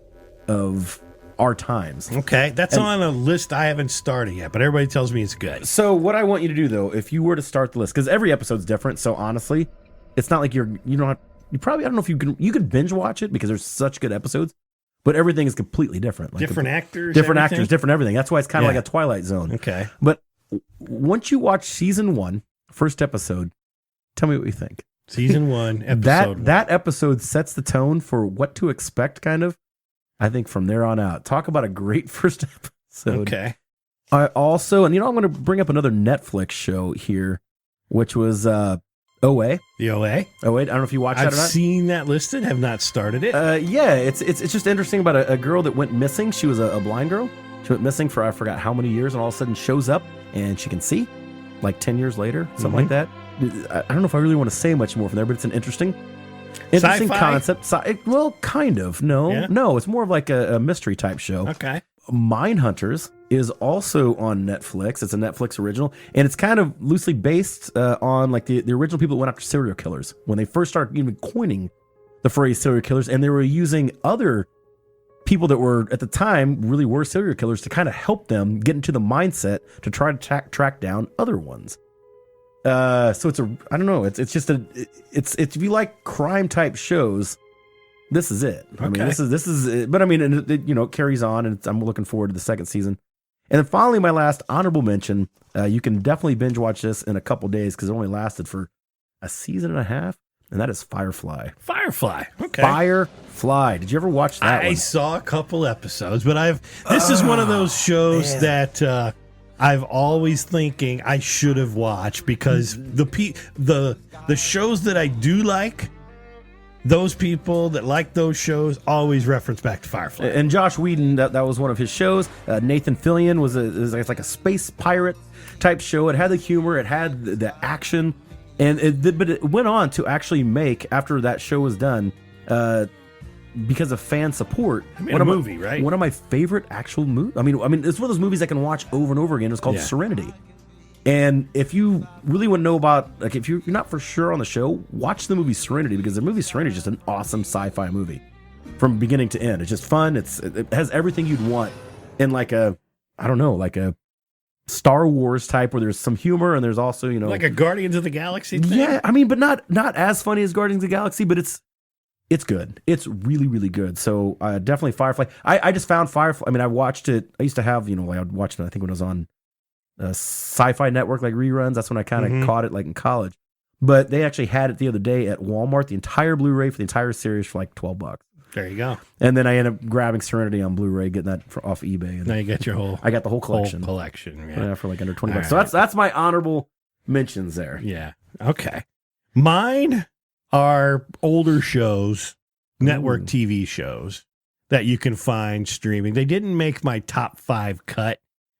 of our times.
Okay, that's on a list I haven't started yet, but everybody tells me it's good.
So what I want you to do, though, if you were to start the list, because every episode's different, so honestly, it's not like you don't I don't know if you could binge watch it because there's such good episodes, but everything is completely different. Like
different actors,
different everything. That's why it's kind of like a Twilight Zone.
Okay.
But once you watch season 1, first episode, tell me what you think.
Season 1, episode 1.
That episode sets the tone for what to expect, kind of. I think from there on out. Talk about a great first episode.
Okay.
I also, and I'm going to bring up another Netflix show here, which was OA.
The OA?
Oh, wait, I don't know if you watched that or not.
I've seen that listed, have not started it.
Yeah, it's just interesting about a girl that went missing. She was a blind girl. She went missing for I forgot how many years, and all of a sudden shows up and she can see, like 10 years later, something like that. I don't know if I really want to say much more from there, but it's an interesting
Sci-fi?
concept. Well, kind of. No, it's more of like a mystery type show.
Okay.
Mindhunters is also on Netflix. It's a Netflix original, and it's kind of loosely based on like the original people that went after serial killers when they first started even coining the phrase serial killers, and they were using other people that were at the time really were serial killers to kind of help them get into the mindset to try to track down other ones. So it's I don't know. It's just it's if you like crime type shows, this is it. I mean, this is, but I mean, it carries on, and I'm looking forward to the second season. And then finally, my last honorable mention, you can definitely binge watch this in a couple days because it only lasted for a season and a half, and that is Firefly.
Firefly. Okay.
Firefly. Did you ever watch that
I
one?
saw a couple episodes, but this is one of those shows that I've always thinking I should have watched because the shows that I do like, those people that like those shows always reference back to Firefly.
And Josh Whedon, that was one of his shows. Nathan Fillion was like a space pirate type show. It had the humor, it had the action, but it went on to actually make, after that show was done, because of fan support,
movie, right?
One of my favorite actual movies. I mean, it's one of those movies I can watch over and over again. It's called Serenity. And if you really want to know about, like, if you're not for sure on the show, watch the movie Serenity, because the movie Serenity is just an awesome sci-fi movie from beginning to end. It's just fun. It has everything you'd want in like a Star Wars type where there's some humor and there's also,
like a Guardians of the Galaxy thing?
Yeah, I mean, but not as funny as Guardians of the Galaxy, but it's good. It's really, really good. So definitely Firefly. I just found Firefly. I mean, I watched it. I used to have, I would watch it, I think when it was on Sci-Fi Network, like reruns. That's when I kind of caught it, like in college. But they actually had it the other day at Walmart, the entire Blu-ray for the entire series for like $12.
There you go.
And then I ended up grabbing Serenity on Blu-ray, getting that off eBay. And
now you got your whole.
I got the whole collection.
Yeah,
for like under $20. Right. So that's my honorable mentions there.
Yeah. Okay. Mine are older shows, network TV shows that you can find streaming. They didn't make my top 5 cut,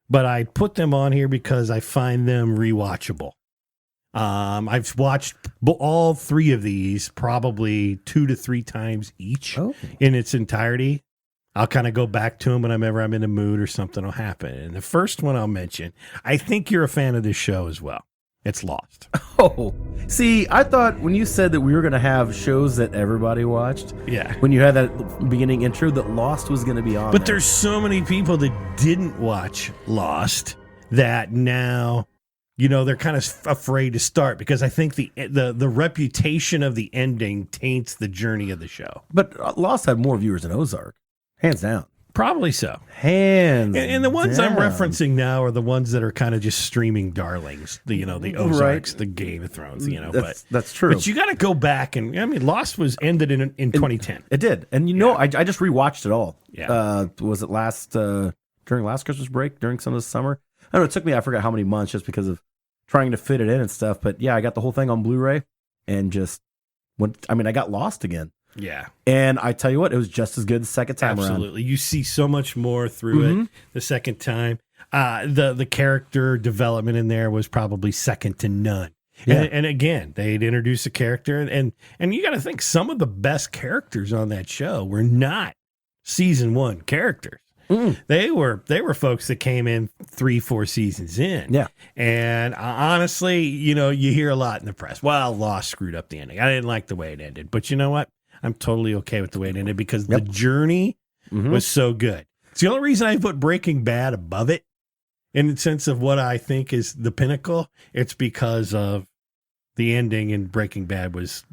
but I put them on here because I find them rewatchable. I've watched all 3 of these probably 2 to 3 times each in its entirety. I'll kind of go back to them whenever I'm in the mood or something will happen. And the first one I'll mention, I think you're a fan of this show as well. It's Lost.
Oh, see, I thought when you said that we were going to have shows that everybody watched, when you had that beginning intro, that Lost was going to be on.
But there's so many people that didn't watch Lost that now, they're kind of afraid to start because I think the reputation of the ending taints the journey of the show.
But Lost had more viewers than Ozark, hands down.
Probably so.
And
the ones I'm referencing now are the ones that are kind of just streaming darlings. The Ozarks, the Game of Thrones.
That's true.
But you got to go back and Lost was ended in 2010.
It did, and I just rewatched it all. Yeah. Was it during last Christmas break during some of the summer? I don't know. It took me I forgot how many months just because of trying to fit it in and stuff. But yeah, I got the whole thing on Blu-ray and just went. I mean, I got lost again.
Yeah.
And I tell you what, it was just as good the second time around.
Absolutely. You see so much more through it the second time. The character development in there was probably second to none.
Yeah.
And again, they'd introduce a character, and you got to think some of the best characters on that show were not season 1 characters. They were folks that came in 3-4 seasons in.
Yeah.
And honestly, you hear a lot in the press. Well, Lost screwed up the ending. I didn't like the way it ended. But you know what? I'm totally okay with the way it ended because the journey was so good. It's the only reason I put Breaking Bad above it in the sense of what I think is the pinnacle. It's because of the ending, and Breaking Bad was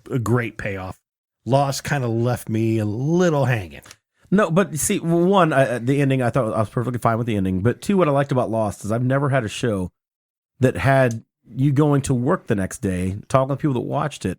a great payoff. Lost kind of left me a little hanging.
No, but see, one, the ending, I thought I was perfectly fine with the ending. But two, what I liked about Lost is I've never had a show that had you going to work the next day, talking to people that watched it,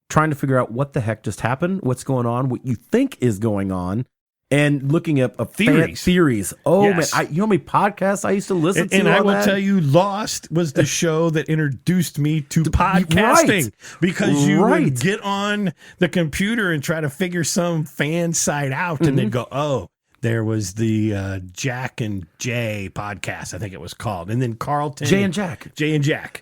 trying to figure out what the heck just happened, what's going on, what you think is going on, and looking up theories. Oh,
yes.
man, you know how many podcasts I used to listen to?
And I will tell you, Lost was the show that introduced me to podcasting because you would get on the computer and try to figure some fan site out and then go, oh, there was the Jack and Jay podcast, I think it was called. And then Carlton.
Jay and Jack.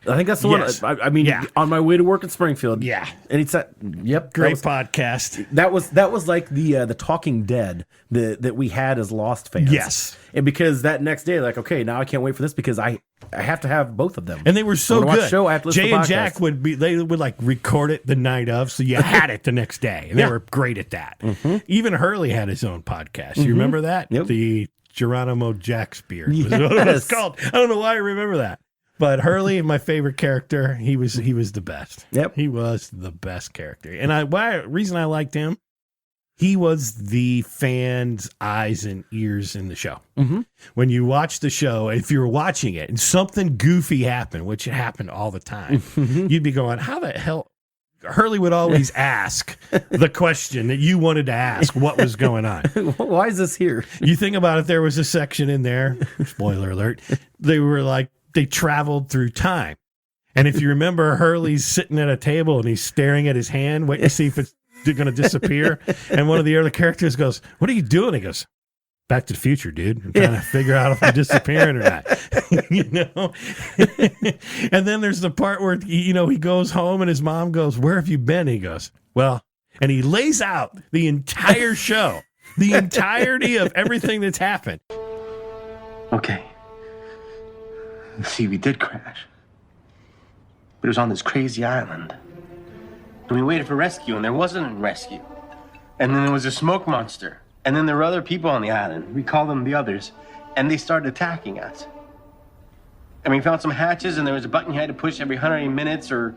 I
think that's the one. I mean, on my way to work in Springfield.
Yeah.
And it's
great podcast.
That was like the Talking Dead that we had as Lost fans.
Yes.
And because that next day, like, okay, now I can't wait for this because I have to have both of them.
And they were so good.
Show, I have to listen
Jay
to
and
podcasts.
Jack would like record it the night of, so you had it the next day. And they were great at that. Even Hurley had his own podcast. You remember that?
Yep.
The Geronimo Jack's Beard was what it was called. I don't know why I remember that. But Hurley, my favorite character, he was the best.
Yep.
He was the best character. And reason I liked him, he was the fans' eyes and ears in the show. When you watch the show, if you were watching it and something goofy happened, which happened all the time, you'd be going, how the hell? Hurley would always ask the question that you wanted to ask, what was going on.
Why is this here?
You think about it, there was a section in there, spoiler alert, they traveled through time. And if you remember, Hurley's sitting at a table and he's staring at his hand, waiting to see if it's going to disappear. And one of the other characters goes, what are you doing? He goes, Back to the Future, dude. I'm trying to figure out if I'm disappearing or not. And then there's the part where, he goes home and his mom goes, where have you been? He goes, well, and he lays out the entire show, the entirety of everything that's happened.
Okay. See, we did crash. But it was on this crazy island. And we waited for rescue, and there wasn't a rescue. And then there was a smoke monster. And then there were other people on the island. We call them the others. And they started attacking us. And we found some hatches, and there was a button you had to push every 180 minutes, or...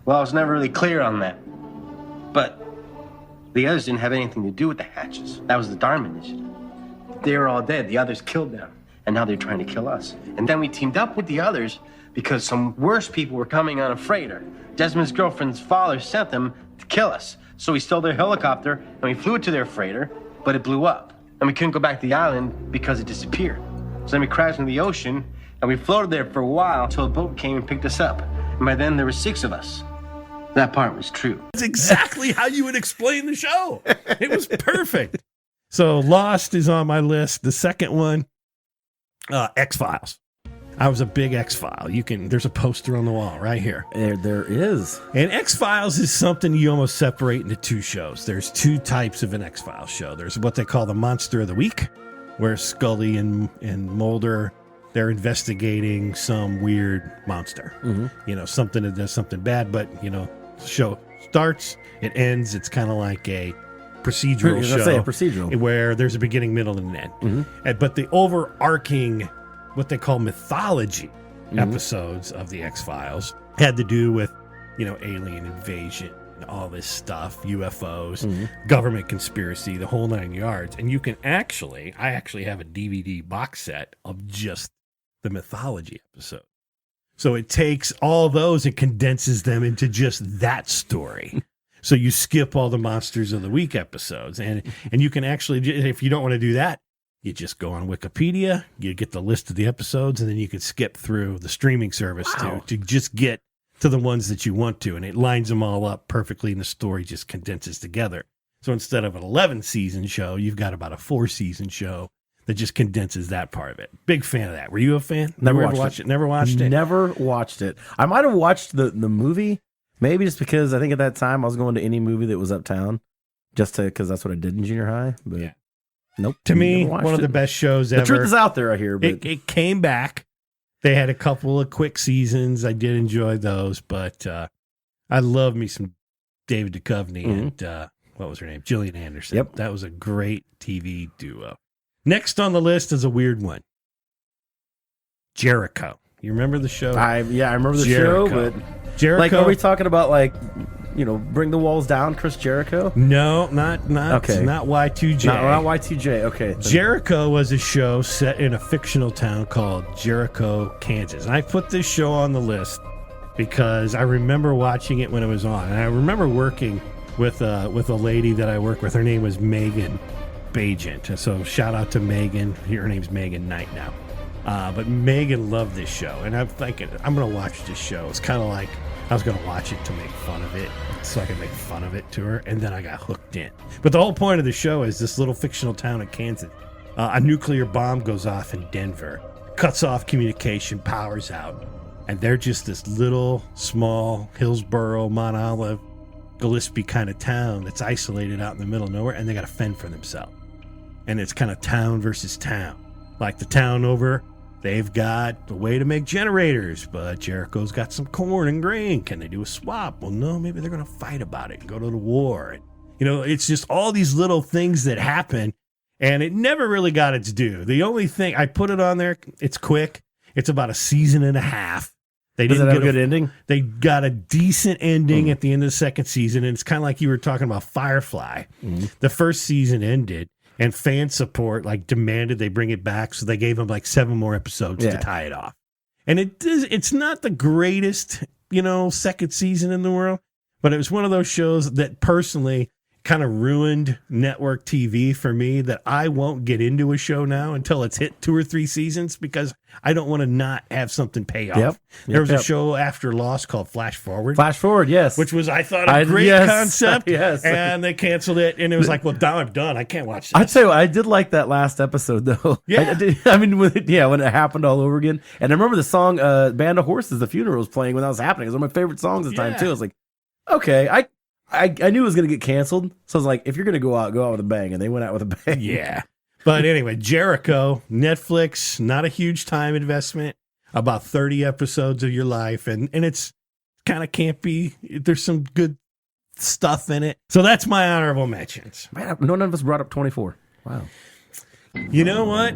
Well, I was never really clear on that. But the others didn't have anything to do with the hatches. That was the Dharma Initiative. They were all dead. The others killed them. And now they're trying to kill us. And then we teamed up with the others because some worse people were coming on a freighter. Desmond's girlfriend's father sent them to kill us. So we stole their helicopter and we flew it to their freighter, but it blew up. And we couldn't go back to the island because it disappeared. So then we crashed into the ocean and we floated there for a while until a boat came and picked us up. And by then there were 6 of us. That part was true.
That's exactly how you would explain the show. It was perfect. So Lost is on my list. The second one, X-Files. I was a big X-File. There's a poster on the wall right here.
There is.
And X-Files is something you almost separate into 2 shows. There's 2 types of an X-Files show. There's what they call the Monster of the Week, where Scully and Mulder, they're investigating some weird monster. Something that does something bad, but, the show starts, it ends. It's kind of like a procedural show.
Say a procedural.
Where there's a beginning, middle, and an end. But the overarching, what they call mythology episodes of the X-Files had to do with, alien invasion and all this stuff, UFOs, government conspiracy, the whole 9 yards. And I actually have a DVD box set of just the mythology episode. So it takes all those and condenses them into just that story. So you skip all the Monsters of the Week episodes. And you can actually, if you don't want to do that, you just go on Wikipedia, you get the list of the episodes, and then you can skip through the streaming service to just get to the ones that you want to, and it lines them all up perfectly, and the story just condenses together. So instead of an 11-season show, you've got about a 4-season show that just condenses that part of it. Big fan of that. Were you a fan?
Never
You ever
watched it.
Never watched it?
Never watched it. I might have watched the movie, maybe just because I think at that time I was going to any movie that was uptown, because that's what I did in junior high. But
Yeah.
nope.
To me,
never watched
one of the
it.
best shows
The
ever.
truth is out there, I hear. But
It came back. They had a couple of quick seasons. I did enjoy those, but I love me some David Duchovny and what was her name? Gillian Anderson.
Yep.
That was a great TV duo. Next on the list is a weird one. Jericho. You remember the show?
I remember the
Jericho.
show, but
Jericho.
like, are we talking about like, bring the walls down, Chris Jericho?
No, not
Okay.
not Y2J.
Not Y2J. Okay.
Jericho was a show set in a fictional town called Jericho, Kansas. And I put this show on the list because I remember watching it when it was on. And I remember working with a lady that I work with. Her name was Megan Bajent. And so shout out to Megan. Her name's Megan Knight now. But Megan loved this show. And I'm thinking, I'm going to watch this show. It's kind of like I was going to watch it to make fun of it so I could make fun of it to her. And then I got hooked in. But the whole point of the show is this little fictional town in Kansas. A nuclear bomb goes off in Denver, cuts off communication, powers out. And they're just this little, small Hillsboro, Mount Olive, Gillespie kind of town that's isolated out in the middle of nowhere. And they got to fend for themselves. And it's kind of town versus town. Like the town over, they've got a way to make generators, but Jericho's got some corn and grain. Can they do a swap? Well, no, maybe they're going to fight about it and go to the war. And, it's just all these little things that happen, and it never really got its due. The only thing, I put it on there, it's quick. It's about a season and a half. They
Does it
didn't
have
get
a good ending?
They got a decent ending at the end of the second season, and it's kind of like you were talking about Firefly. The first season ended, and fan support demanded they bring it back, so they gave them 7 more episodes to tie it off. And it's not the greatest, second season in the world, but it was one of those shows that personally kind of ruined network TV for me, that I won't get into a show now until it's hit 2 or 3 seasons, because I don't want to not have something pay off. There was a show after Lost called Flash Forward.
Flash Forward, yes.
Which was, I thought, a great concept.
Yes.
And they canceled it, and it was like, well, now I'm done. I can't watch this.
I'd say I did like that last episode, though.
Yeah.
I did, when it happened all over again. And I remember the song Band of Horses, The Funeral, was playing when that was happening. It was one of my favorite songs at the time, too. I was like, okay, I knew it was going to get canceled. So I was like, if you're going to go out with a bang. And they went out with a bang.
Yeah. But anyway, Jericho, Netflix, not a huge time investment, about 30 episodes of your life. And it's kind of campy. There's some good stuff in it. So that's my honorable mentions.
Man, none of us brought up 24. Wow.
You know what?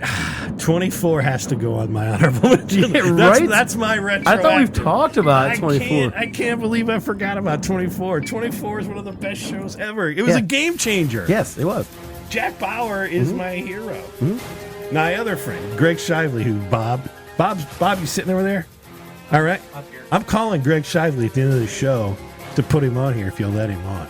24 has to go on my honorable mention.
Yeah, right?
That's my retro.
I thought we've talked about 24.
I can't believe I forgot about 24. 24 is one of the best shows ever. It was a game changer.
Yes, it was.
Jack Bauer is my hero. My other friend, Greg Shively, who Bob, you sitting over there? All right. I'm calling Greg Shively at the end of the show to put him on here if you'll let him on.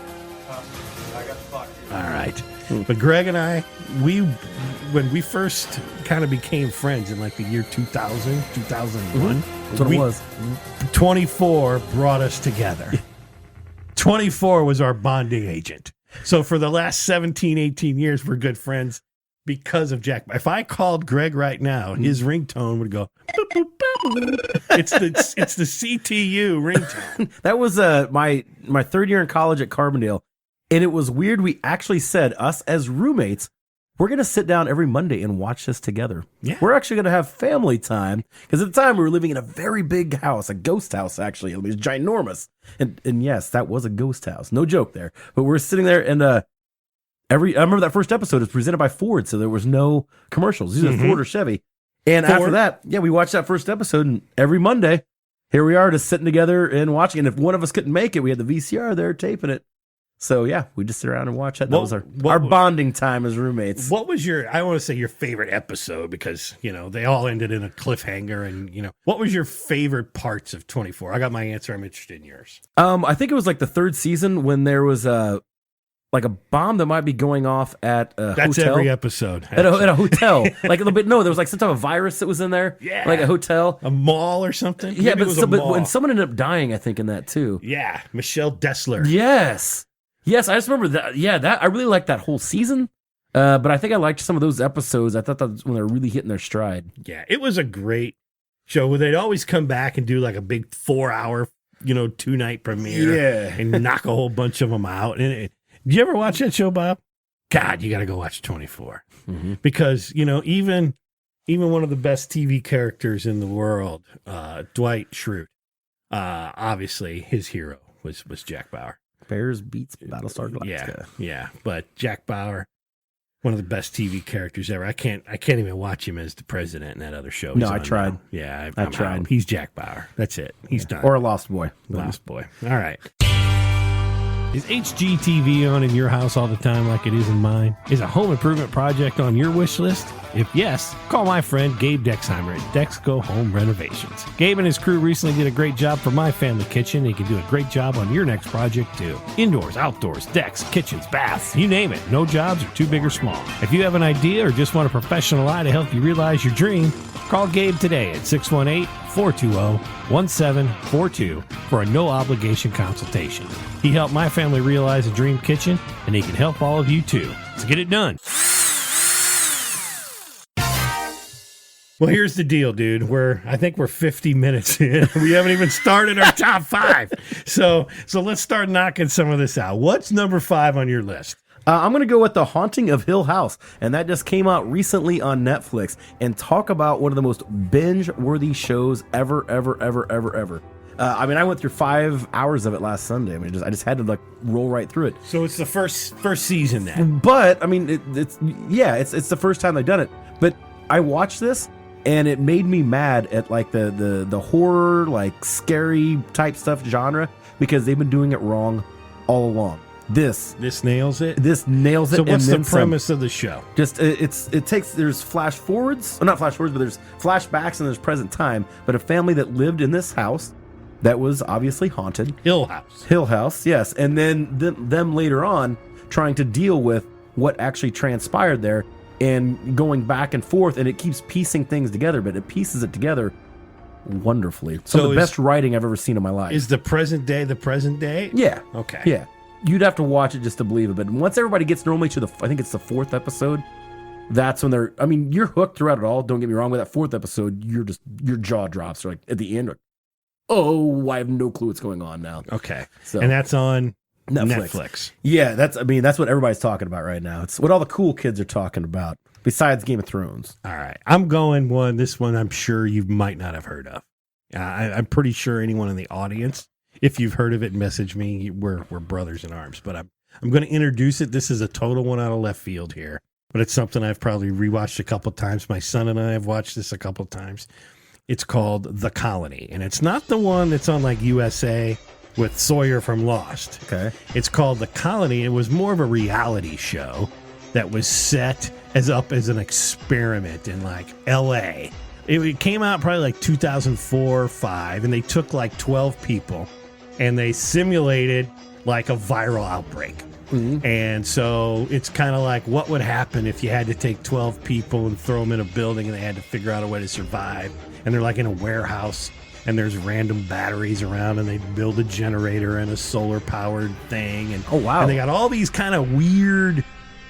I got the clock.
All right. But Greg and I, when we first kind of became friends in the year 2000, 2001,
That's what it was.
24 brought us together. 24 was our bonding agent. So for the last 17, 18 years, we're good friends because of Jack. If I called Greg right now, his ringtone would go, boop, boop, boop. It's the CTU ringtone.
That was my third year in college at Carbondale. And it was weird. We actually said, us as roommates, we're going to sit down every Monday and watch this together.
Yeah.
We're actually going to have family time. Because at the time, we were living in a very big house, a ghost house, actually. It was ginormous. And yes, that was a ghost house. No joke there. But we're sitting there, and I remember that first episode was presented by Ford, so there was no commercials. These are Ford or Chevy. And
Ford.
after that, we watched that first episode, and every Monday, here we are just sitting together and watching. And if one of us couldn't make it, we had the VCR there taping it. So, we just sit around and watch that. That was our bonding time as roommates.
What was I want to say your favorite episode, because, they all ended in a cliffhanger, and, what was your favorite parts of 24? I got my answer. I'm interested in yours.
I think it was the third season when there was like a bomb that might be going off at a
That's
hotel.
every episode.
At a hotel. Like a little bit. No, there was like some type of virus that was in there.
Yeah.
Like a hotel.
A mall or something?
Yeah,
Maybe it was a mall.
and someone ended up dying, I think, in that too.
Yeah, Michelle Dessler.
Yes. Yes, I just remember that. Yeah, I really liked that whole season. But I think I liked some of those episodes. I thought that was when they were really hitting their stride.
Yeah, it was a great show where they'd always come back and do like a big 4-hour, 2-night premiere.
Yeah.
And knock a whole bunch of them out. Did you ever watch that show, Bob? God, you got to go watch 24.
Mm-hmm.
Because, even one of the best TV characters in the world, Dwight Schrute, obviously his hero was Jack Bauer.
Bears beats Battlestar Galactica.
Yeah. But Jack Bauer, one of the best TV characters ever. I can't even watch him as the president in that other show.
No,
he's
I
on
tried.
now. Yeah,
I
I'm
tried.
out. He's Jack Bauer. That's it. He's done.
Or a Lost Boy.
Lost Boy. All right. Is HGTV on in your house all the time like it is in mine? Is a home improvement project on your wish list? If yes, call my friend Gabe Dexheimer at Dexco Home Renovations. Gabe and his crew recently did a great job for my family kitchen. He can do a great job on your next project too. Indoors, outdoors, decks, kitchens, baths, you name it. No jobs are too big or small. If you have an idea or just want a professional eye to help you realize your dream, call Gabe today at 618-420-1742 for a no-obligation consultation. He helped my family realize a dream kitchen, and he can help all of you too. Let's get it done. Well, here's the deal, dude. I think we're 50 minutes in. We haven't even started our top 5. So let's start knocking some of this out. What's number 5 on your list?
I'm going to go with The Haunting of Hill House, and that just came out recently on Netflix. And talk about one of the most binge-worthy shows ever. I went through 5 hours of it last Sunday. I just had to roll right through it.
So it's the first season then.
But it's the first time they've done it. But I watched this, and it made me mad at the horror, scary type stuff genre, because they've been doing it wrong all along. This
nails it.
So
what's the premise of the show?
Just there's flash forwards, not flash forwards, but there's flashbacks and there's present time. But a family that lived in this house that was obviously haunted.
Hill House,
yes. And then them later on trying to deal with what actually transpired there and going back and forth, and it keeps piecing things together, but it pieces it together wonderfully. Some of the best writing I've ever seen in my life.
Is the present day the present day?
Yeah.
Okay.
Yeah. You'd have to watch it just to believe it, but once everybody gets normally to I think it's the 4th episode, that's when you're hooked throughout it all. Don't get me wrong. With that 4th episode, your jaw drops. Or at the end, I have no clue what's going on now.
Okay.
So,
and that's on
Netflix. Yeah, that's what everybody's talking about right now. It's what all the cool kids are talking about, besides Game of Thrones.
All right. I'm going this one I'm sure you might not have heard of. I'm pretty sure anyone in the audience, if you've heard of it, message me. We're brothers in arms. But I'm going to introduce it. This is a total one out of left field here. But it's something I've probably rewatched a couple times. My son and I have watched this a couple times. It's called The Colony. And it's not the one that's on USA with Sawyer from Lost.
Okay.
It's called The Colony. It was more of a reality show that was set as an experiment in LA. It came out probably 2004 or 5, and they took 12 people and they simulated a viral outbreak. Mm-hmm. And so it's kind of like what would happen if you had to take 12 people and throw them in a building and they had to figure out a way to survive. And they're in a warehouse and there's random batteries around and they build a generator and a solar powered thing. And
oh, wow.
And they got all these kind of weird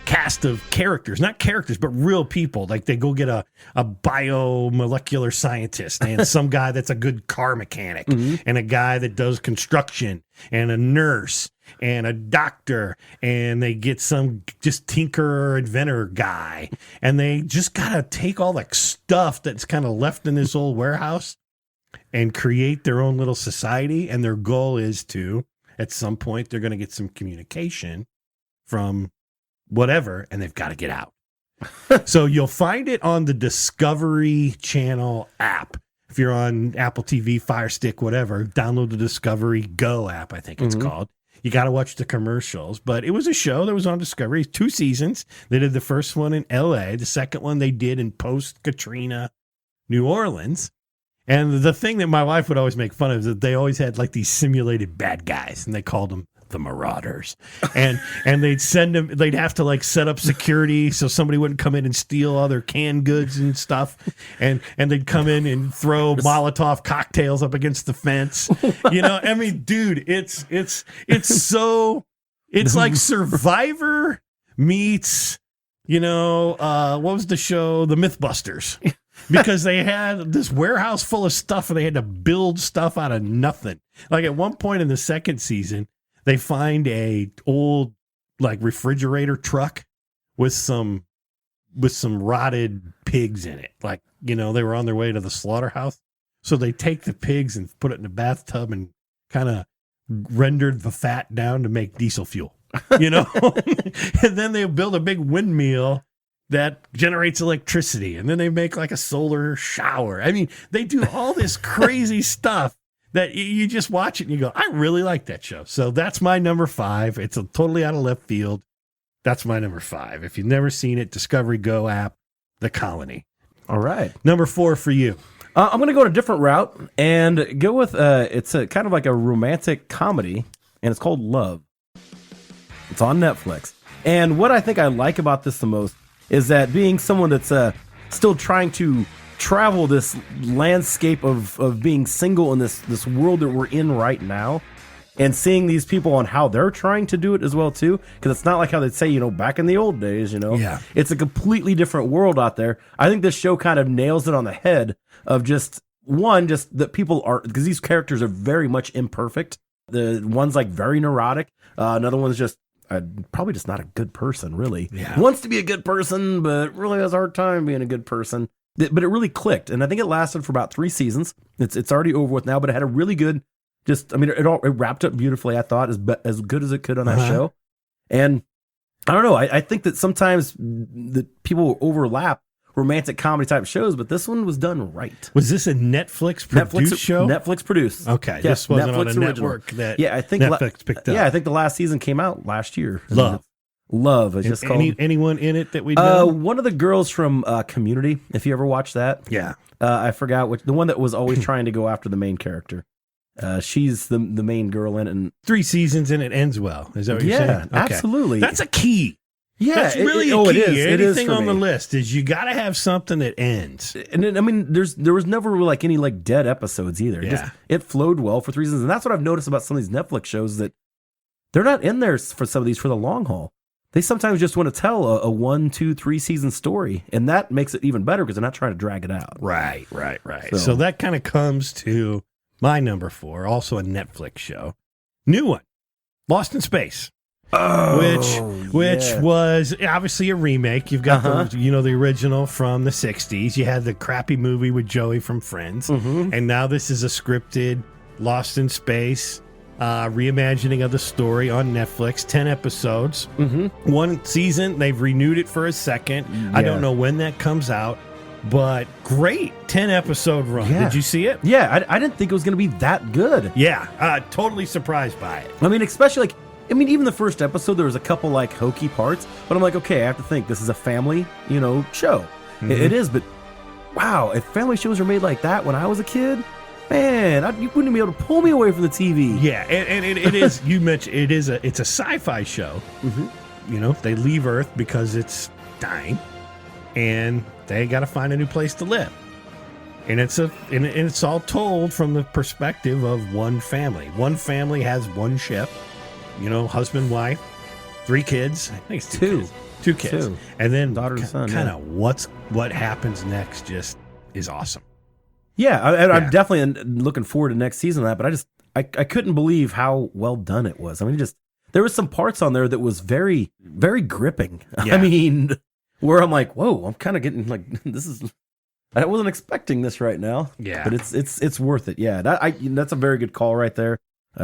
cast of characters, not characters, but real people. They go get a biomolecular scientist and some guy that's a good car mechanic and a guy that does construction and a nurse and a doctor, and they get some just tinker inventor guy, and they just gotta take all the stuff that's kind of left in this old warehouse and create their own little society. And their goal is to, at some point, they're going to get some communication from whatever, and they've got to get out. So you'll find it on the Discovery Channel app. If you're on Apple TV, Fire Stick, whatever, download the Discovery Go app, I think it's called. You got to watch the commercials. But it was a show that was on Discovery, 2 seasons. They did the first one in LA. The second one they did in post-Katrina, New Orleans. And the thing that my wife would always make fun of is that they always had these simulated bad guys, and they called them the Marauders. And they'd send them, they'd have to like set up security so somebody wouldn't come in and steal all their canned goods and stuff. And they'd come in and throw Molotov cocktails up against the fence. You know, I mean, dude, it's so, it's like Survivor meets, you know, what was the show? The Mythbusters. Because they had this warehouse full of stuff and they had to build stuff out of nothing. Like at one point in the second season, they find a old like refrigerator truck with some rotted pigs in it. Like, you know, they were on their way to the slaughterhouse. So they take the pigs and put it in a bathtub and kind of rendered the fat down to make diesel fuel, you know? And then they build a big windmill that generates electricity, and then they make like a solar shower. I mean, they do all this crazy stuff that you just watch it and you go, I really like that show. So that's my number 5. It's a totally out of left field. That's my number 5. If you've never seen it, Discovery Go app, The Colony.
All right.
Number 4 for you.
I'm going to go a different route and go with, it's a kind of like a romantic comedy, and it's called Love. It's on Netflix. And what I think I like about this the most is that being someone that's still trying to travel this landscape of being single in this world that we're in right now, and seeing these people on how they're trying to do it as well too, because it's not like how they'd say, you know, back in the old days, you know.
Yeah.
It's a completely different world out there. I think this show kind of nails it on the head of just that people are, because these characters are very much imperfect. The one's like very neurotic. Another one's just probably just not a good person, really.
Yeah.
Wants to be a good person, but really has a hard time being a good person. But it really clicked, and I think it lasted for about 3 seasons. It's already over with now, but it had a really good, it wrapped up beautifully, I thought, as good as it could on that show. And I don't know, I think that sometimes that people overlap romantic comedy type shows, but this one was done right.
Was this a Netflix produced show?
Netflix produced.
Okay,
Yeah,
this wasn't
Netflix
on a
original.
network that
I think
Netflix picked up.
Yeah, I think the last season came out last year.
Love.
It's just called.
Anyone in it that we know?
One of the girls from Community, if you ever watched that.
Yeah.
I forgot which, the one that was always trying to go after the main character. She's the main girl in it. And
3 seasons and it ends well. Is that what you're saying?
yeah, absolutely.
That's a key.
Yeah,
That's really a key.
it is. It is
Anything
for
on the
me.
list is you got to have something that ends.
And then, I mean, there was never like any like dead episodes either.
Yeah.
It flowed well for 3 seasons, and that's what I've noticed about some of these Netflix shows, that they're not in there for some of these for the long haul. They sometimes just want to tell a 1, 2, 3 season story, and that makes it even better because they're not trying to drag it out.
Right. So that kind of comes to my number 4, also a Netflix show. New one, Lost in Space. Which was obviously a remake. You've got the original from the 60s. You had the crappy movie with Joey from Friends. And now this is a scripted Lost in Space reimagining of the story on Netflix. 10 episodes. 1 season. They've renewed it for a second.
Yeah.
I don't know when that comes out, but great 10 episode run.
Yeah.
Did you see it?
Yeah, I didn't think it was going to be that good.
Yeah, totally surprised by it.
I mean, especially like, even the first episode, there was a couple like hokey parts, but I'm like, okay, I have to think this is a family, show. It is, but wow, if family shows were made like that when I was a kid, man, you wouldn't be able to pull me away from the TV.
Yeah, and it is. You mentioned it's a sci-fi show. They leave Earth because it's dying, and they got to find a new place to live. And it's all told from the perspective of one family. One family has one ship. Husband, wife, 3 kids. I think it's 2 kids. 2 kids.
2.
And then
daughter and son.
Kind of what happens next just is awesome.
Yeah, I'm definitely looking forward to next season of that, but I couldn't believe how well done it was. I mean, there was some parts on there that was very, very gripping.
Yeah.
I mean, where I'm like, whoa, I'm kind of getting like, I wasn't expecting this right now.
Yeah.
But it's worth it. Yeah, that's a very good call right there.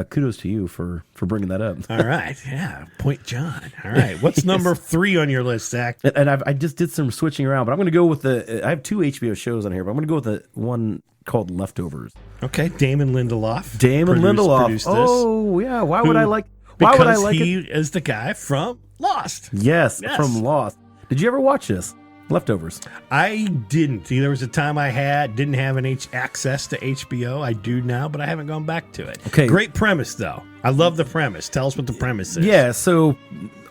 Kudos to you for bringing that up.
All right. Yeah. Point John. All right. What's number 3 on your list, Zach?
And I just did some switching around, but I'm going to go with I have 2 HBO shows on here, but I'm going to go with the one called Leftovers.
Okay. Damon Lindelof.
Lindelof.
Produced this.
Oh, yeah. Why would I like
Because
it?
he is the guy from Lost.
Yes, from Lost. Did you ever watch this? Leftovers.
I didn't. There was a time I didn't have access to HBO. I do now, but I haven't gone back to it.
Okay.
Great premise, though. I love the premise. Tell us what the premise is.
Yeah, so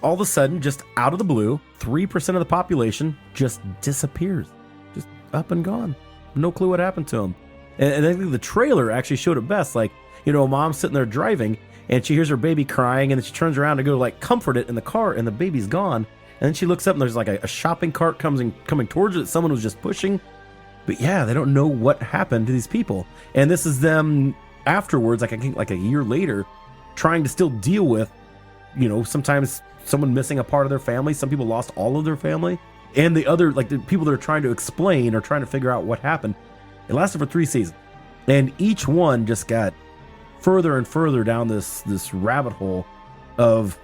all of a sudden, just out of the blue, 3% of the population just disappears. Just up and gone. No clue what happened to them. And I think the trailer actually showed it best. Like, a mom's sitting there driving, and she hears her baby crying, and then she turns around to go, like, comfort it in the car, and the baby's gone. And then she looks up, and there's, like, a shopping cart coming towards her that someone was just pushing. But, yeah, they don't know what happened to these people. And this is them afterwards, like, I think, like, a year later, trying to still deal with, sometimes someone missing a part of their family. Some people lost all of their family. And the other, like, the people that are trying to explain or trying to figure out what happened. It lasted for 3 seasons. And each one just got further and further down this rabbit hole of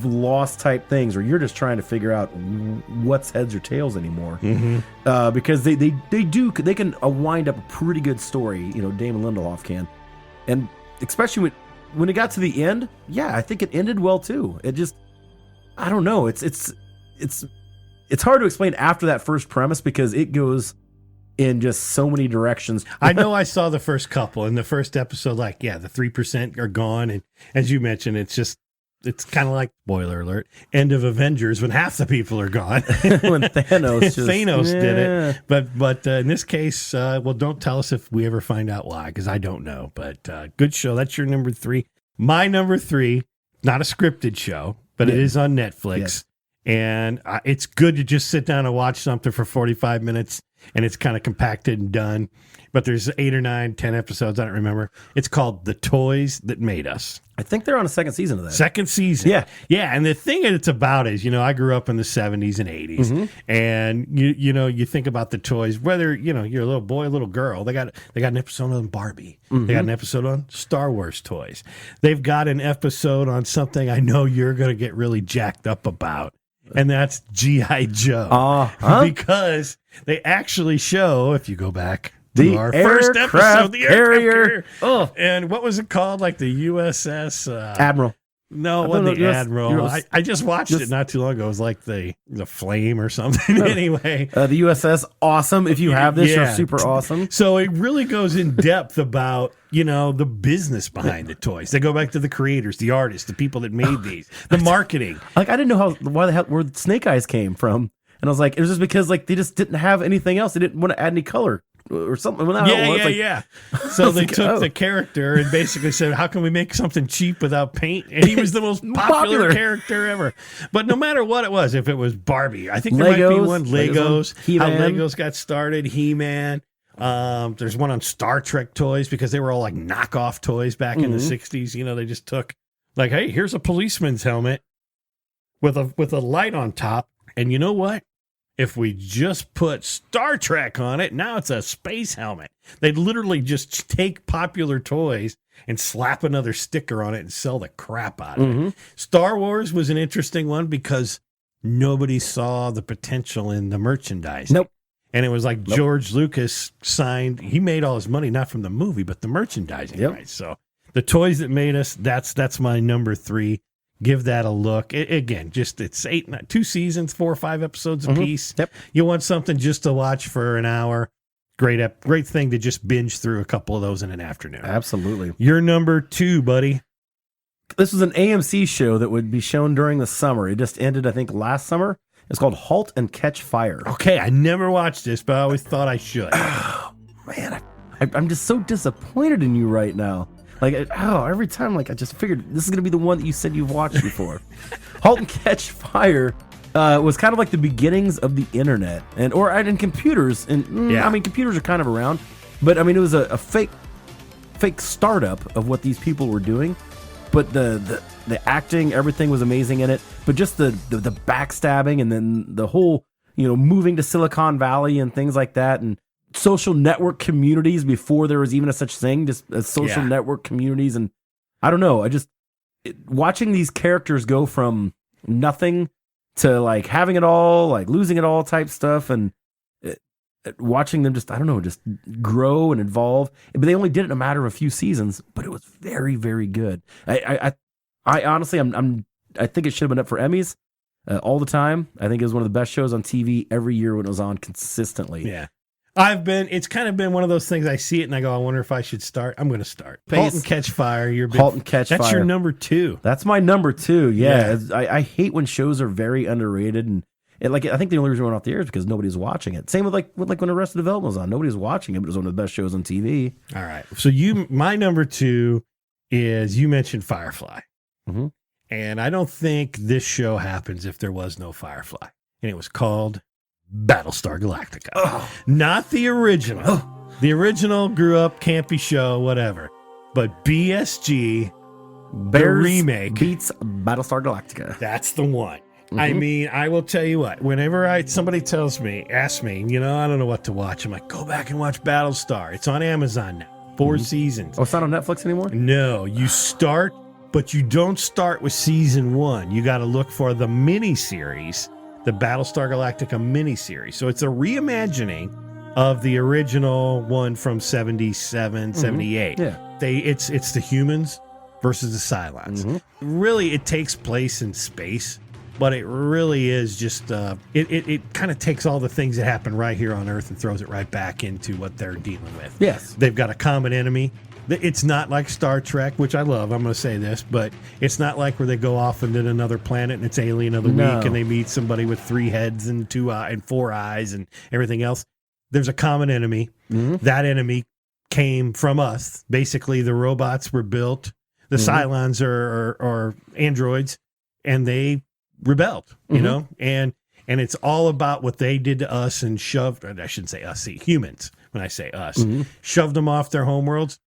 lost type things where you're just trying to figure out what's heads or tails anymore. Because they can wind up a pretty good story. Damon Lindelof can. And especially when it got to the end, yeah, I think it ended well too. It just, I don't know. It's hard to explain after that first premise because it goes in just so many directions.
I know I saw the first couple in the first episode, the 3% are gone. And as you mentioned, it's kind of like, spoiler alert, end of Avengers when half the people are gone.
When Thanos
did it. But in this case, don't tell us if we ever find out why, because I don't know. But good show. That's your number 3. My number 3, not a scripted show, but it is on Netflix. Yes. And it's good to just sit down and watch something for 45 minutes, and it's kind of compacted and done. But there's 8 or 9, 10 episodes. I don't remember. It's called The Toys That Made Us.
I think they're on a second season of that.
Second season.
Yeah.
Yeah. And the thing it's about is, I grew up in the 70s and 80s. And, you think about the toys, whether, you're a little boy, a little girl. They got an episode on Barbie. They got an episode on Star Wars toys. They've got an episode on something I know you're going to get really jacked up about. And that's G.I. Joe. Because they actually show, if you go back to our first episode, the aircraft carrier. And what was it called? Like the USS
Admiral.
No, it wasn't the Admiral. I just watched it not too long ago. It was like the Flame or something. Anyway.
The USS, awesome. If you have this, you're super awesome.
So it really goes in depth about, the business behind the toys. They go back to the creators, the artists, the people that made these, the marketing.
Like, I didn't know where Snake Eyes came from. And I was like, it was just because they just didn't have anything else. They didn't want to add any color or something.
Yeah. So they took the character and basically said, how can we make something cheap without paint? And he was the most popular character ever. But no matter what it was, if it was Barbie, I think there might be one, Legos, how Legos got started, He-Man. There's one on Star Trek toys because they were all like knockoff toys back in the 60s. They just took hey, here's a policeman's helmet with a light on top. And you know what? If we just put Star Trek on it, now it's a space helmet. They'd literally just take popular toys and slap another sticker on it and sell the crap out of it. Star Wars was an interesting one because nobody saw the potential in the merchandise.
Nope.
And it was like George Lucas he made all his money, not from the movie, but the merchandising. Right? So the Toys That Made Us, that's my number 3. Give that a look. It's 2 seasons, 4 or 5 episodes a piece.
Yep.
You want something just to watch for an hour. Great thing to just binge through a couple of those in an afternoon.
Absolutely.
You're number 2, buddy.
This was an AMC show that would be shown during the summer. It just ended, I think, last summer. It's called Halt and Catch Fire.
Okay, I never watched this, but I always thought I should.
Oh, man, I'm just so disappointed in you right now. Every time, I just figured this is going to be the one that you said you've watched before. Halt and Catch Fire was kind of like the beginnings of the internet and computers. And computers are kind of around, but it was a fake startup of what these people were doing. But the acting, everything was amazing in it. But just the backstabbing and then the whole, moving to Silicon Valley and things like that. And social network communities before there was even a such thing, just social network communities. And I don't know, watching these characters go from nothing to having it all, losing it all type stuff, and watching them just grow and evolve. But they only did it in a matter of a few seasons, but it was very, very good. I honestly, I think it should have been up for Emmys. all the time. I think it was one of the best shows on TV every year when it was on consistently.
Yeah. It's kind of been one of those things. I see it and I go, I wonder if I should start. I'm going to start. Halt and Catch Fire.
Halt and Catch Fire.
That's your number 2.
That's my number 2. Yeah. I hate when shows are very underrated, and I think the only reason it went off the air is because nobody's watching it. Same with when Arrested Development was on. Nobody's watching it, but it was one of the best shows on TV.
All right. So my number 2 is, you mentioned Firefly.
Mm-hmm.
And I don't think this show happens if there was no Firefly. And it was called Battlestar Galactica.
Oh.
Not the original.
Oh.
The original grew up, campy show, whatever. But BSG, the remake,
beats Battlestar Galactica.
that's the one.
Mm-hmm.
I mean, I will tell you what, whenever somebody asks me, I don't know what to watch. I'm like, go back and watch Battlestar. It's on Amazon now. 4 seasons.
Oh, it's not on Netflix anymore?
No, you start, but you don't start with season 1. You got to look for the miniseries, the Battlestar Galactica miniseries. So it's a reimagining of the original one from 77, 78.
Yeah.
It's the humans versus the Cylons.
Mm-hmm.
Really, it takes place in space, but it really is just, it kind of takes all the things that happen right here on Earth and throws it right back into what they're dealing with.
Yes.
They've got a common enemy. It's not like Star Trek, which I love. I'm going to say this, but it's not like where they go off into another planet and it's Alien of the Week and they meet somebody with 3 heads and 2 and 4 eyes and everything else. There's a common enemy. Mm-hmm. That enemy came from us. Basically, the robots were built. The Cylons are androids, and they rebelled. And it's all about what they did to us and shoved. I shouldn't say us. See, humans. When I say us, shoved them off their homeworlds.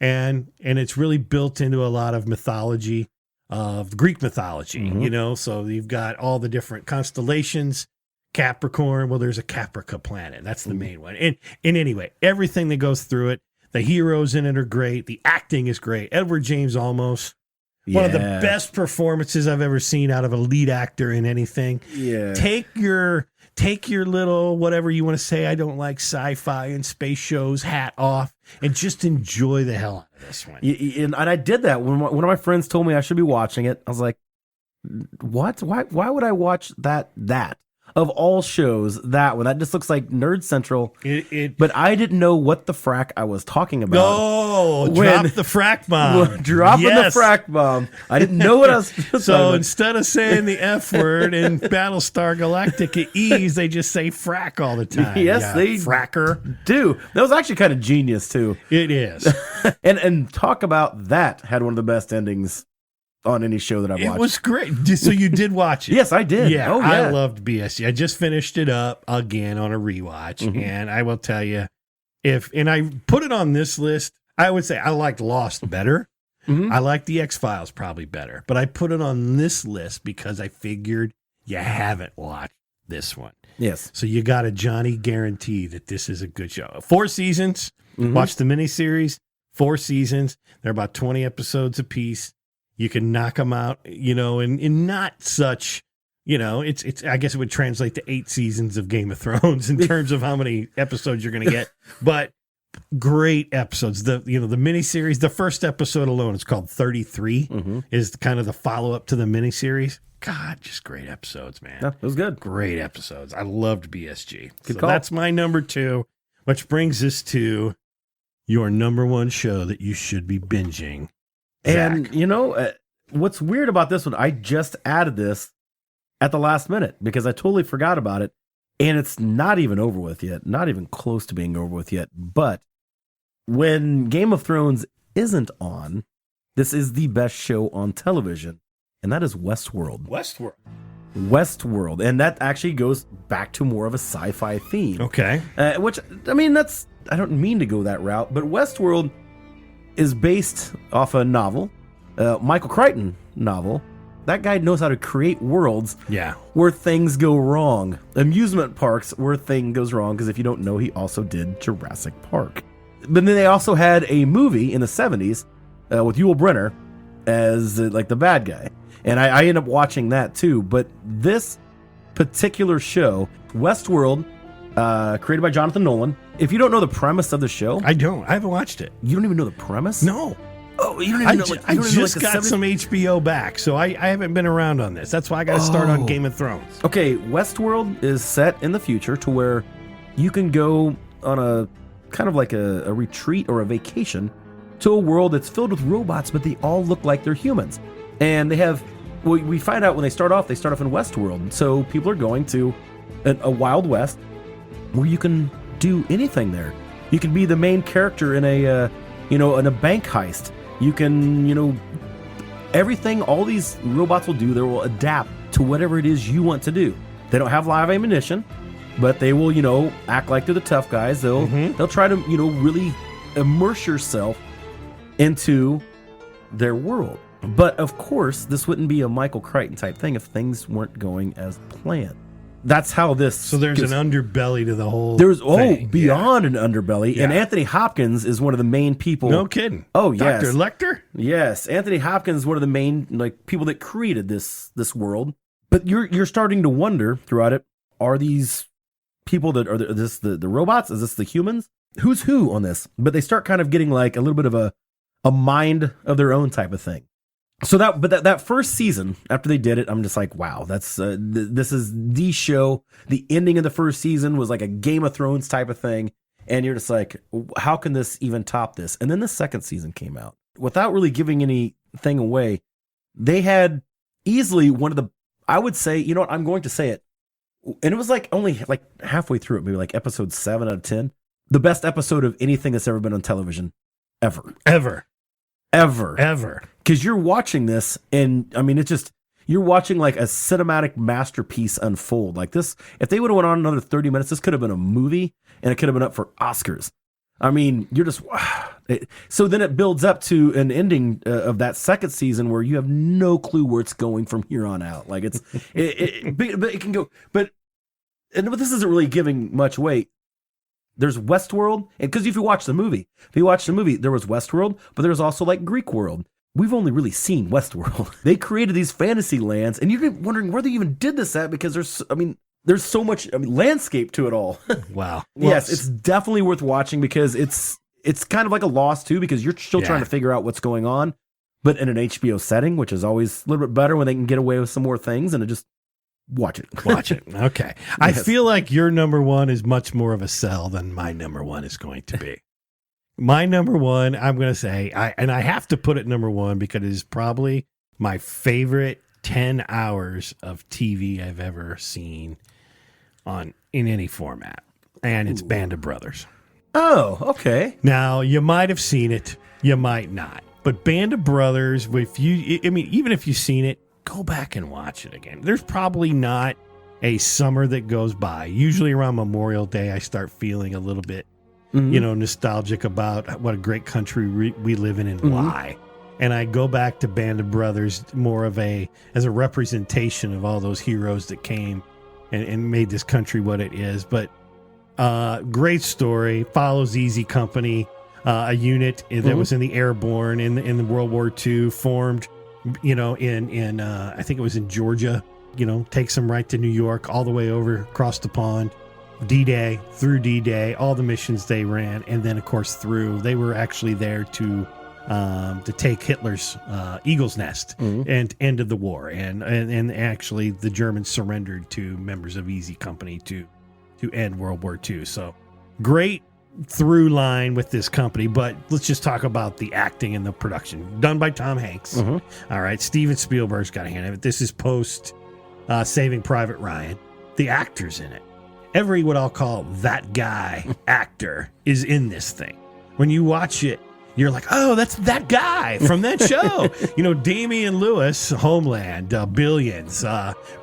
And it's really built into a lot of mythology, of Greek mythology, so you've got all the different constellations, Capricorn. Well, there's a Caprica planet. That's the main one. And anyway, everything that goes through it, the heroes in it are great. The acting is great. Edward James Olmos, one of the best performances I've ever seen out of a lead actor in anything. Yeah. Take your little, whatever you want to say, I don't like sci-fi and space shows, hat off, and just enjoy the hell out of this one.
And I did that. When one of my friends told me I should be watching it, I was like, what? Why would I watch that? Of all shows, that one. That just looks like Nerd Central. But I didn't know what the frack I was talking about.
Oh, drop the frack bomb.
Dropping the frack bomb. I didn't know what I was
So instead of saying the F word in Battlestar Galactica Ease, they just say frack all the time.
Yes, they
fracker
do. That was actually kind of genius, too.
It is.
and talk about that had one of the best endings on any show that I've watched.
It was great. So you did watch it?
Yes, I did.
Yeah, I loved BSC. I just finished it up again on a rewatch, and I will tell you, and I put it on this list, I would say I liked Lost better. I liked the X-Files probably better, but I put it on this list because I figured you haven't watched this one.
Yes.
So you got a Johnny guarantee that this is a good show. 4 seasons. Watch the miniseries. 4 seasons. They're about 20 episodes apiece. You can knock them out, in not such, it's. I guess it would translate to 8 seasons of Game of Thrones in terms of how many episodes you're going to get. But great episodes. The miniseries, the first episode alone is called 33, is kind of the follow-up to the miniseries. God, just great episodes, man.
Yeah, it was good.
Great episodes. I loved BSG.
Good
So
call.
that's my number 2, which brings us to your number 1 show that you should be binging.
And,
Zach.
what's weird about this one, I just added this at the last minute because I totally forgot about it. And it's not even over with yet, not even close to being over with yet. But when Game of Thrones isn't on, this is the best show on television, and that is Westworld. Westworld. And that actually goes back to more of a sci-fi theme.
Okay.
Which, I mean, I don't mean to go that route, but Westworld is based off a novel, Michael Crichton novel. That guy knows how to create worlds where things go wrong. Amusement parks where things goes wrong, because if you don't know, he also did Jurassic Park. But then they also had a movie in the 70s with Yul Brynner as like the bad guy. And I ended up watching that too. But this particular show, Westworld, created by Jonathan Nolan. If you don't know the premise of the show...
I don't. I haven't watched it.
You don't even know the premise?
No.
Oh, you don't
I
even know.
ju-
Like,
I
you don't even know,
just
like, the
got
70s?
some HBO back, so I haven't been around on this. That's why I got to start on Game of Thrones.
Okay, Westworld is set in the future to where you can go on a kind of like a retreat or a vacation to a world that's filled with robots, but they all look like they're humans. And they have, well, we find out when they start off in Westworld. So people are going to a Wild West where you can do anything there. You can be the main character in in a bank heist. You can, everything all these robots will do, they will adapt to whatever it is you want to do. They don't have live ammunition, but they will, act like they're the tough guys. They'll try to, really immerse yourself into their world. But of course, this wouldn't be a Michael Crichton type thing if things weren't going as planned. That's how this.
So there's an underbelly to the whole.
There's
thing.
beyond an underbelly, and
Yeah.
Anthony Hopkins is one of the main people.
No kidding.
Oh, yes.
Dr. Lecter?
Yes, Anthony Hopkins is one of the main people that created this world. But you're starting to wonder throughout it: are these people that are this the robots? Is this the humans? Who's who on this? But they start kind of getting like a little bit of a mind of their own type of thing. So that first season, after they did it, I'm just like, wow, that's this is the show. The ending of the first season was like a Game of Thrones type of thing, and you're just like, how can this even top this? And then the second season came out without really giving anything away. They had easily one of the, I would say, you know what, I'm going to say it, and it was like only like halfway through it, maybe like episode 7 out of 10, the best episode of anything that's ever been on television, ever. Because you're watching this, and I mean, it's just, you're watching like a cinematic masterpiece unfold. Like this, if they would have went on another 30 minutes, this could have been a movie, and it could have been up for Oscars. I mean, you're just, so then it builds up to an ending of that second season where you have no clue where it's going from here on out. Like but it can go, but this isn't really giving much away. There's Westworld, and because if you watch the movie, there was Westworld, but there's also like Greek world. We've only really seen Westworld. They created these fantasy lands, and you're wondering where they even did this at, because there's so much landscape to it all.
Wow.
Yes, it's definitely worth watching, because it's kind of like a Lost too, because you're still trying to figure out what's going on, but in an HBO setting, which is always a little bit better when they can get away with some more things, and it just watch it.
Watch it. Okay. Yes. I feel like your number one is much more of a sell than my number one is going to be. My number one, I'm going to say, I have to put it number one because it is probably my favorite 10 hours of TV I've ever seen in any format. And it's Band of Brothers.
Oh, okay.
Now, you might have seen it, you might not. But Band of Brothers, even if you've seen it, go back and watch it again. There's probably not a summer that goes by. Usually around Memorial Day, I start feeling a little bit, nostalgic about what a great country we live in and why. And I go back to Band of Brothers more as a representation of all those heroes that came and made this country what it is. But great story. Follows Easy Company, a unit that was in the airborne in the World War II, formed in I think it was in Georgia, takes them right to New York, all the way over across the pond, D-Day, through D-Day, all the missions they ran. And then of course they were actually there to take Hitler's Eagle's Nest and end of the war. And actually the Germans surrendered to members of Easy Company to end World War II. So great through line with this company, but let's just talk about the acting and the production. Done by Tom Hanks. All right, Steven Spielberg's got a hand in it. This is post Saving Private Ryan. The actors in it, every what I'll call that guy actor is in this thing. When you watch it, you're like, oh, that's that guy from that show. Damian Lewis, Homeland, Billions,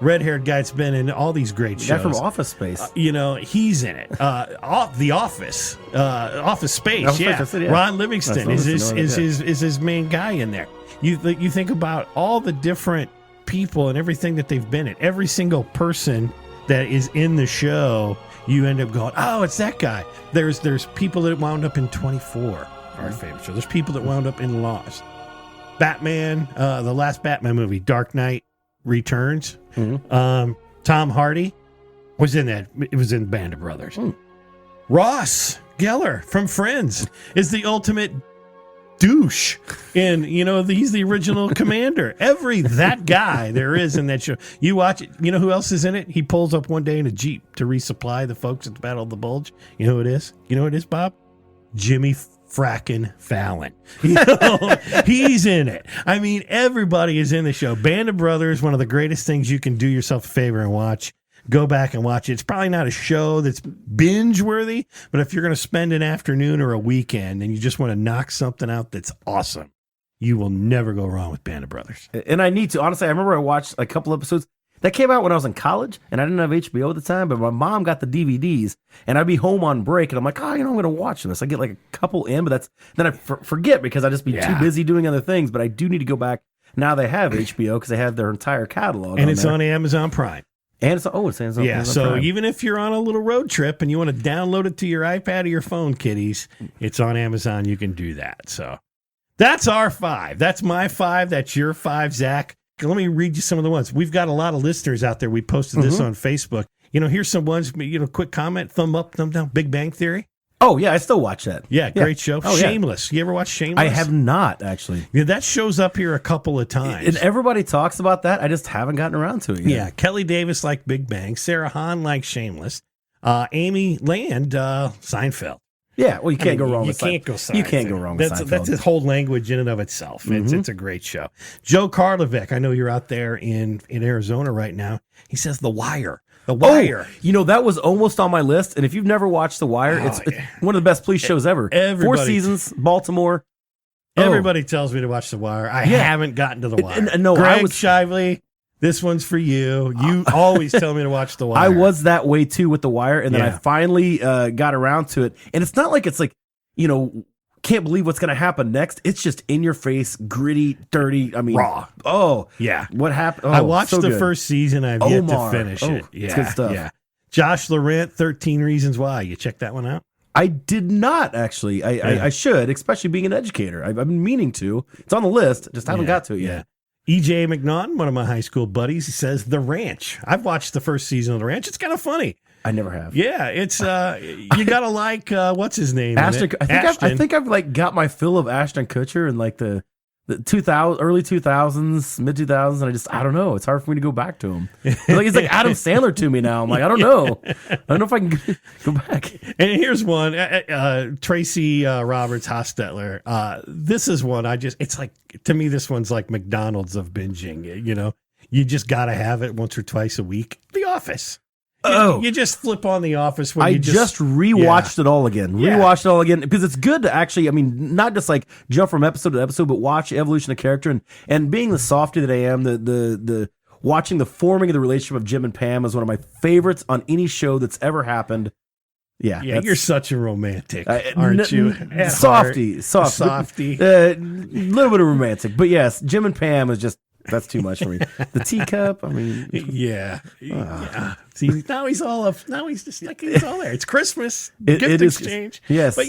red-haired guy that's been in all these great shows.
Guy from Office Space.
He's in it. The Office, Office Space.
Office Space, yeah.
Ron Livingston is his main guy in there. You think about all the different people and everything that they've been in. Every single person that is in the show, you end up going, oh, it's that guy. There's people that wound up in 24. Our favorite show. There's people that wound up in Lost. Batman, the last Batman movie, Dark Knight Returns. Tom Hardy was in that. It was in Band of Brothers. Ross Geller from Friends is the ultimate douche. And, he's the original commander. That guy there is in that show. You watch it. You know who else is in it? He pulls up one day in a Jeep to resupply the folks at the Battle of the Bulge. You know who it is? You know who it is, Bob? Jimmy frackin' Fallon. He's in it. I mean, everybody is in the show. Band of Brothers, one of the greatest things you can do yourself a favor and watch. Go back and watch it. It's probably not a show that's binge worthy, but if you're going to spend an afternoon or a weekend and you just want to knock something out that's awesome, you will never go wrong with Band of Brothers.
And I need to, honestly, I remember I watched a couple episodes that came out when I was in college, and I didn't have HBO at the time, but my mom got the DVDs, and I'd be home on break, and I'm like, I'm going to watch this. I get like a couple in, but then I forget because I'd just be too busy doing other things, but I do need to go back. Now they have HBO because they have their entire catalog.
And it's on Amazon Prime.
And it's Amazon.
Yeah, so
Prime.
even if you're on a little road trip and you want to download it to your iPad or your phone, kiddies, it's on Amazon. You can do that. So that's our 5. That's my 5. That's your 5, Zach. Let me read you some of the ones. We've got a lot of listeners out there. We posted this on Facebook. Here's some ones, quick comment, thumb up, thumb down, Big Bang Theory.
Oh, yeah, I still watch that.
Yeah, great show.
Oh,
Shameless. You ever watch Shameless?
I have not, actually.
Yeah, that shows up here a couple of times.
And everybody talks about that. I just haven't gotten around to it yet.
Yeah, Kelly Davis liked Big Bang. Sarah Hahn liked Shameless. Amy Land, Seinfeld.
Yeah, well, you can't go wrong with Seinfeld.
You can't go Seinfeld.
You can't go wrong with Seinfeld.
That's a whole language in and of itself. It's a great show. Joe Karlovic, I know you're out there in Arizona right now. He says The Wire. The Wire.
Oh, that was almost on my list. And if you've never watched The Wire, it's one of the best police shows ever. 4 seasons, Baltimore.
Everybody tells me to watch The Wire. I haven't gotten to The Wire. Greg Shively, this one's for you. You always tell me to watch The Wire.
I was that way too with The Wire, and then I finally got around to it. And it's not like it's like, can't believe what's going to happen next. It's just in your face, gritty, dirty. I mean,
raw.
Oh,
yeah.
What happened? Oh,
I watched the first season. I've yet to finish it.
Yeah, it's good stuff.
Yeah. Josh Laurent, 13 Reasons Why. You check that one out?
I did not actually. I should, especially being an educator. I've been meaning to. It's on the list. Just haven't got to it yet.
EJ McNaughton, one of my high school buddies, he says The Ranch. I've watched the first season of The Ranch. It's kind of funny.
I never have.
Yeah, it's you gotta like what's his name?
Ashton. I think I've like got my fill of Ashton Kutcher in like the 2000 early 2000s, mid 2000s, and I don't know. It's hard for me to go back to him. He's like Adam Sandler to me now. I'm like, I don't know. I don't know if I can go back.
And here's one, Tracy Roberts Hostetler. This is one it's like, to me, this one's like McDonald's of binging. You just gotta have it once or twice a week. The Office. You just flip on The Office when
I just rewatched it all again. Rewatched it all again because it's good to actually, not just like jump from episode to episode, but watch evolution of character and being the softy that I am, the watching the forming of the relationship of Jim and Pam is one of my favorites on any show that's ever happened. Yeah,
you're such a romantic, aren't you?
Softy. A little bit of romantic, but yes, Jim and Pam is just. That's too much for me. The teacup,
yeah. See, now he's all up. Now he's just like he's all there. It's Christmas, gift exchange.
Yes,
but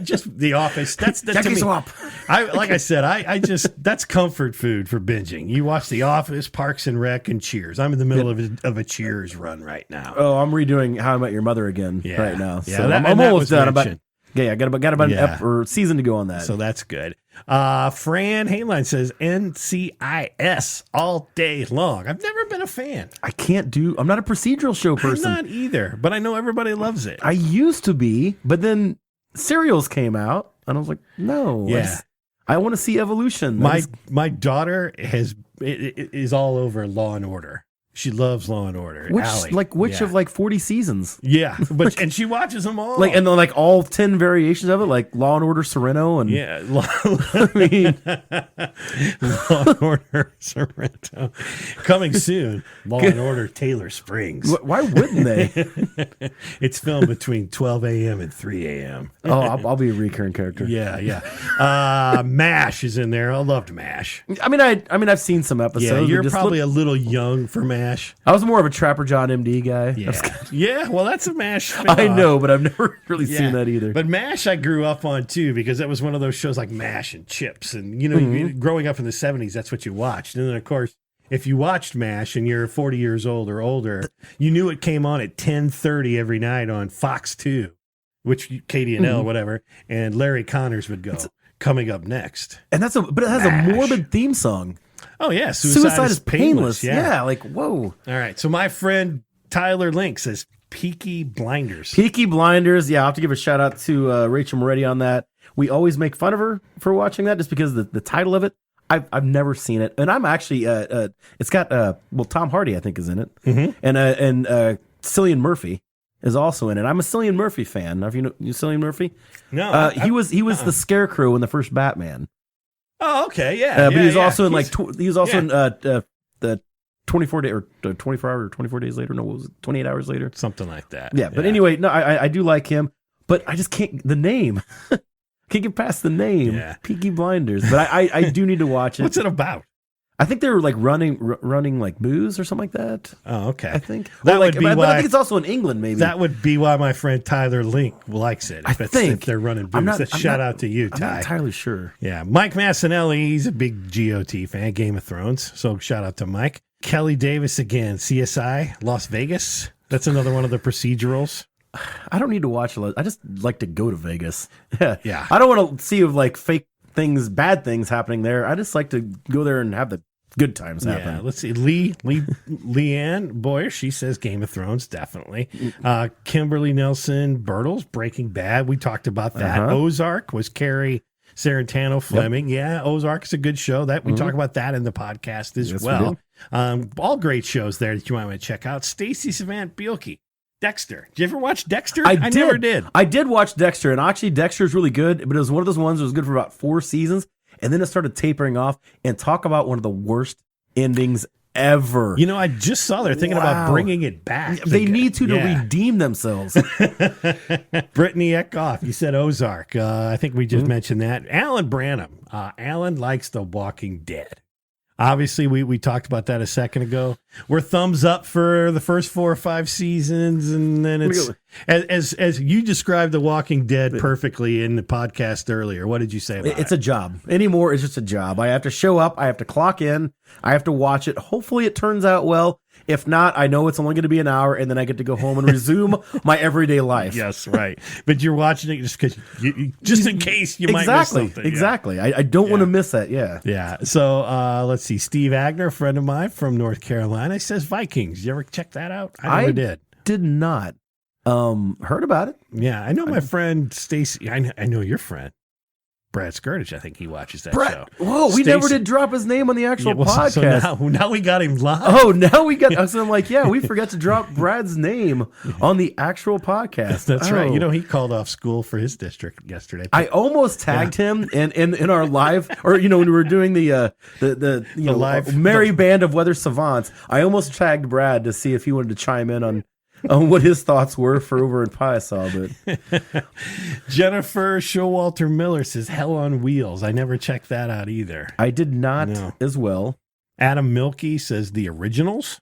just The Office. That's to me.
Swap.
I said, I just that's comfort food for binging. You watch The Office, Parks and Rec, and Cheers. I'm in the middle of a Cheers run right now.
Oh, I'm redoing How I Met Your Mother again right now.
Yeah,
so I'm almost done. I got about an season to go on that.
So that's good. Fran Hayline says NCIS all day long. I've never been a fan.
I'm not a procedural show person.
I'm not either, but I know everybody loves it.
I used to be, but then Serials came out, and I was like, no.
Yeah.
I want to see evolution.
My daughter is all over Law and Order. She loves Law and Order.
Which of 40 seasons?
Yeah, but and she watches them all.
And then all 10 variations of it, like Law and Order Sorrento and
Law and Order Sorrento coming soon. Law and Order Taylor Springs.
Why wouldn't they?
It's filmed between 12 a.m. and 3 a.m.
Oh, I'll be a recurring character.
Yeah. MASH is in there. I loved MASH.
I've seen some episodes.
Yeah, you're probably a little young for MASH.
I was more of a Trapper John MD guy.
Yeah, well, that's a MASH spin-off.
I know, but I've never really seen that either.
But MASH I grew up on, too, because that was one of those shows like MASH and Chips. And, growing up in the 70s, that's what you watched. And then, of course, if you watched MASH and you're 40 years old or older, you knew it came on at 10:30 every night on Fox 2, which Katie and L, whatever, and Larry Connors would go. coming up next.
And but it has a morbid theme song.
Oh yeah,
Suicide is painless. Yeah, like whoa.
All right, so my friend Tyler Link says Peaky Blinders.
Peaky Blinders. Yeah, I'll have to give a shout out to Rachel Moretti on that. We always make fun of her for watching that just because the title of it. I've never seen it, and I'm actually it's got Tom Hardy I think is in it, and Cillian Murphy is also in it. I'm a Cillian Murphy fan. Have you know Cillian Murphy?
No,
he was the Scarecrow in the first Batman.
Oh, okay, yeah.
But he's also in he was also in the 24 day or 24 hour or 24 days later. No, what was it? 28 hours later,
something like that.
Yeah, but anyway, no, I do like him, but I just can't the name. Can't get past the name, Peaky Blinders. But I do need to watch it.
What's it about?
I think they were like running like booze or something like that.
Oh, okay.
I think
that would be why.
But I think it's also in England, maybe.
That would be why my friend Tyler Link likes it. If they're running booze. Shout out to you, Ty.
I'm not entirely sure.
Yeah, Mike Massinelli, he's a big GOT fan, Game of Thrones. So shout out to Mike. Kelly Davis again, CSI, Las Vegas. That's another one of the procedurals.
I don't need to watch a lot. I just like to go to Vegas.
Yeah.
I don't want to see like fake things, bad things happening there. I just like to go there and have the good times happen.
Yeah, let's see. Leanne Boyer, she says Game of Thrones, definitely. Kimberly Nelson Bertles, Breaking Bad. We talked about that. Ozark was Carrie Sarantano Fleming. Yep. Yeah, Ozark is a good show. That we talk about that in the podcast as well. All great shows there that you might want to check out. Stacy Savant Bielke. Dexter. Did you ever watch Dexter? I never did.
I did watch Dexter, and actually Dexter is really good, but it was one of those ones that was good for about 4 seasons, and then it started tapering off. And talk about one of the worst endings ever.
You know, I just saw they're thinking about bringing it back.
They need to redeem themselves.
Brittany Eckhoff, you said Ozark. I think we just mentioned that. Alan Branham. Alan likes The Walking Dead. Obviously, we talked about that a second ago. We're thumbs up for the first 4 or 5 seasons, and then it's as you described The Walking Dead perfectly in the podcast earlier. What did you say about it?
It's a job. Anymore, it's just a job. I have to show up. I have to clock in. I have to watch it. Hopefully, it turns out well. If not, I know it's only going to be an hour, and then I get to go home and resume my everyday life.
Yes, right. But you're watching it just in case you might miss something.
Exactly. Yeah. I don't want to miss that. Yeah.
Yeah. So let's see. Steve Agner, a friend of mine from North Carolina, says Vikings. You ever check that out? I never did.
Did not. Heard about it.
Yeah, I know my friend Stacy. I know your friend. Brad Skirtich, I think he watches that show.
Whoa, we never did drop his name on the actual podcast.
So now we got him live.
Oh, now we got. So I'm like, we forgot to drop Brad's name on the actual podcast.
That's right. You know, he called off school for his district yesterday.
I almost tagged him in our live, or when we were doing the live merry band of weather savants. I almost tagged Brad to see if he wanted to chime in on what his thoughts were for over in Piasaw, but
Jennifer Showalter Miller says Hell on Wheels. I never checked that out either.
I did not as well.
Adam Milkey says The Originals.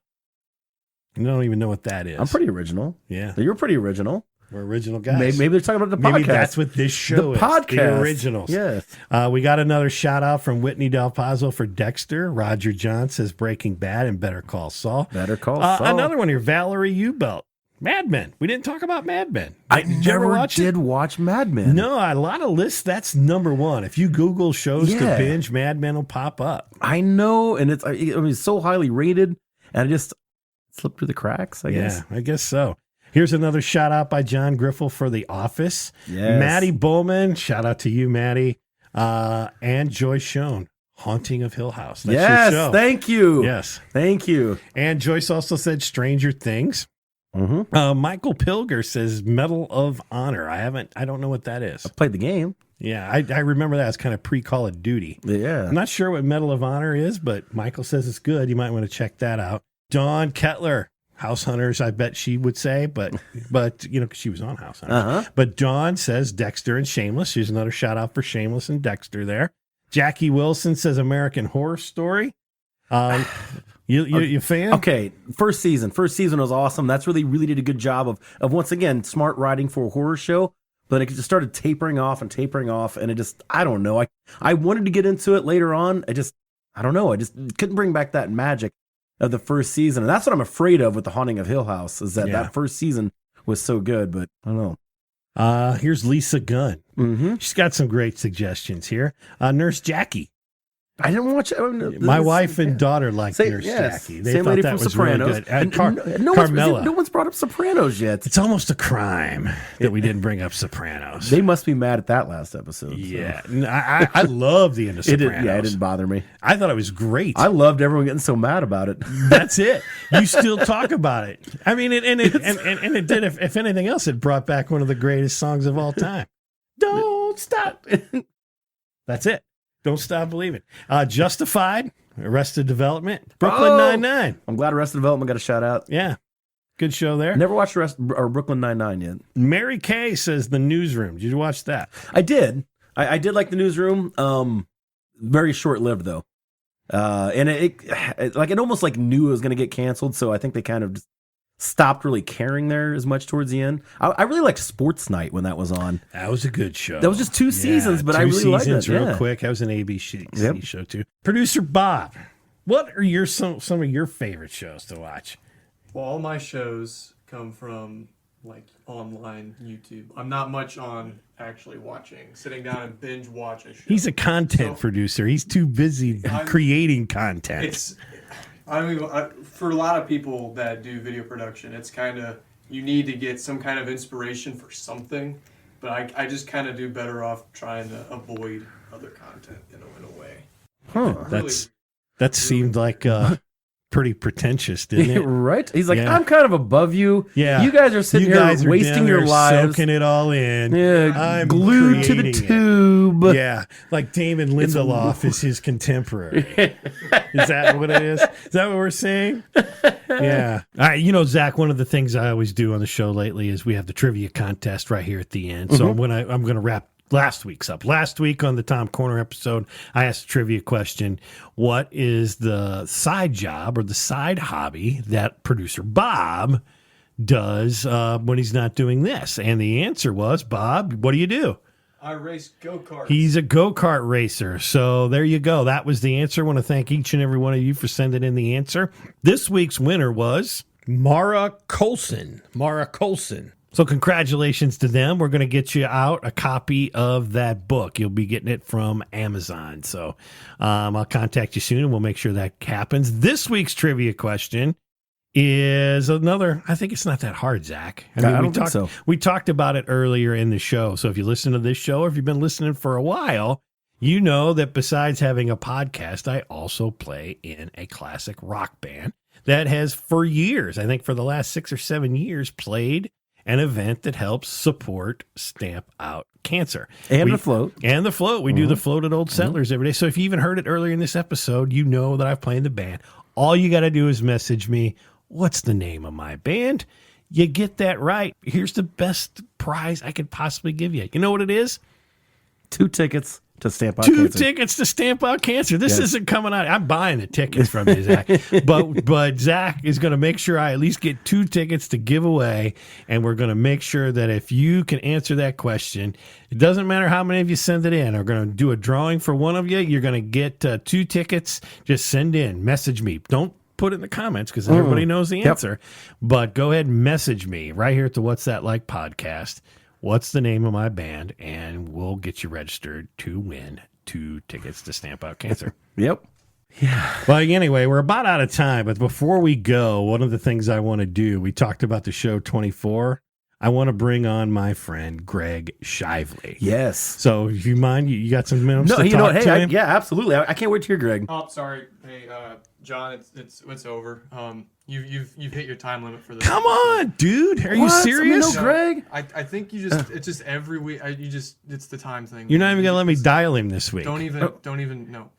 I don't even know what that is.
I'm pretty original.
Yeah.
You're pretty original.
We're original guys.
Maybe they're talking about the podcast.
Maybe that's what this show is.
Podcast.
The Originals.
Yes.
We got another shout out from Whitney Del Pazzo for Dexter. Roger John says Breaking Bad and Better Call Saul.
Better Call Saul.
Another one here, Valerie Ubelt. Mad Men. We didn't talk about Mad Men.
I never watch Mad Men.
No, a lot of lists, that's number one. If you Google shows to binge, Mad Men will pop up.
I know, and it's so highly rated, and I just slipped through the cracks, I guess.
Yeah, I guess so. Here's another shout out by John Griffel for The Office.
Yes.
Maddie Bowman, shout out to you, Maddie. And Joyce Schoen, Haunting of Hill House. That's your show.
Thank you.
Yes.
Thank you.
And Joyce also said Stranger Things. Michael Pilger says Medal of Honor. I don't know what that is.
I played the game.
Yeah, I remember that as kind of pre-Call of Duty.
Yeah.
I'm not sure what Medal of Honor is, but Michael says it's good. You might want to check that out. Dawn Kettler, House Hunters, I bet she would say, but because she was on House Hunters. But Dawn says Dexter and Shameless. She's another shout out for Shameless and Dexter there. Jackie Wilson says American Horror Story. You fan?
Okay, first season was awesome. That's really did a good job of once again smart writing for a horror show. But it just started tapering off, and it just I don't know. I wanted to get into it later on. I don't know. I just couldn't bring back that magic of the first season, and that's what I'm afraid of with the Haunting of Hill House is that first season was so good. But I don't know.
Here's Lisa Gunn. She's got some great suggestions here. Nurse Jackie.
I didn't watch
My wife and daughter like Nurse Jackie. They
same
thought
lady
that
from
was
Sopranos.
really good.
Carmela. No one's brought up Sopranos yet.
It's almost a crime that we didn't bring up Sopranos.
They must be mad at that last episode. So.
Yeah. I love the end of Sopranos.
It didn't bother me.
I thought it was great.
I loved everyone getting so mad about it.
That's it. You still talk about it. I mean, it did. If anything else, it brought back one of the greatest songs of all time. Don't stop. That's it. Don't stop believing. Justified, Arrested Development, Brooklyn Nine-Nine.
I'm glad Arrested Development got a shout out.
Yeah. Good show there.
Never watched Brooklyn Nine-Nine yet.
Mary Kay says The Newsroom. Did you watch that?
I did. I did like The Newsroom. Very short-lived, though. And it almost like knew it was going to get canceled, so I think they kind of just stopped really caring there as much towards the end. I really liked Sports Night when that was on.
That was a good show.
That was just 2 seasons, but I really liked it.
Real quick. That was an ABC show too. Producer Bob, what are some of your favorite shows to watch?
Well, all my shows come from like online YouTube. I'm not much on actually sitting down and binge watch a show.
He's a content producer. He's too busy creating content.
For a lot of people that do video production, it's kind of, you need to get some kind of inspiration for something, but I just kind of do better off trying to avoid other content in a way.
That seemed like pretty pretentious, didn't it?
Right? He's like, I'm kind of above you.
Yeah.
You guys are sitting here wasting your lives.
Soaking it all in.
Yeah.
I'm
glued to the tube.
Yeah. Like Damon Lindelof is his contemporary. Is that what it is? Is that what we're saying? Yeah. All right. Zach, one of the things I always do on the show lately is we have the trivia contest right here at the end. So I'm going to wrap last week's up. Last week on the Tom Corner episode, I asked a trivia question. What is the side job or the side hobby that producer Bob does when he's not doing this? And the answer was, Bob, what do you do?
I race go-karts.
He's a go-kart racer. So there you go. That was the answer. I want to thank each and every one of you for sending in the answer. This week's winner was Mara Colson. So congratulations to them. We're going to get you out a copy of that book. You'll be getting it from Amazon. So I'll contact you soon, and we'll make sure that happens. This week's trivia question is another, I think it's not that hard, Zach.
I don't think so.
We talked about it earlier in the show. So if you listen to this show, or if you've been listening for a while, you know that besides having a podcast, I also play in a classic rock band that has for years, I think for the last 6 or 7 years, played an event that helps support Stamp Out Cancer.
And the float.
We do the float at Old Settlers every day. So if you even heard it earlier in this episode, you know that I've played in the band. All you got to do is message me, what's the name of my band? You get that right. Here's the best prize I could possibly give you. You know what it is?
2 tickets to Stamp Out Cancer.
2 tickets to Stamp Out Cancer. This isn't coming out. I'm buying the tickets from you, Zach. but Zach is going to make sure I at least get 2 tickets to give away, and we're going to make sure that if you can answer that question, it doesn't matter how many of you send it in. We're going to do a drawing for one of you. You're going to get 2 tickets. Just send in. Message me. Don't put it in the comments because everybody knows the answer. But go ahead and message me right here at the What's That Like podcast. What's the name of my band? And we'll get you registered to win 2 tickets to Stamp Out Cancer.
Yep. Yeah.
Well, anyway, we're about out of time. But before we go, one of the things I want to do, we talked about the show 24. I want to bring on my friend Greg Shively.
Yes.
So if you mind, you got some minutes to talk to him?
Yeah, absolutely. I can't wait to hear Greg.
Oh, sorry. Hey, John, it's over. You've hit your time limit for this.
Come on, dude. Are you serious?
No, Greg.
I think it's just every week. It's the time thing.
You're not even gonna let me dial him this week.
Don't even. No,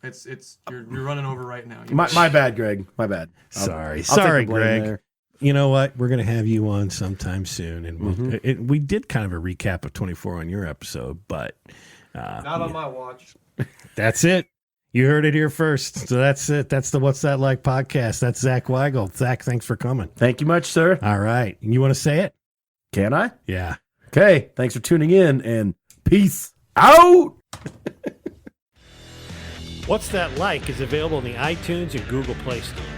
you're running over right now.
My bad, Greg. My bad.
Sorry,
I'll take the blame
Greg.
there.
You know what? We're going to have you on sometime soon. And we did kind of a recap of 24 on your episode, but...
not on my watch.
That's it. You heard it here first. So that's it. That's the What's That Like podcast. That's Zach Wygal. Zach, thanks for coming.
Thank you much, sir.
All right. You want to say it?
Can I?
Yeah.
Okay. Thanks for tuning in, and peace out.
What's That Like is available in the iTunes and Google Play stores.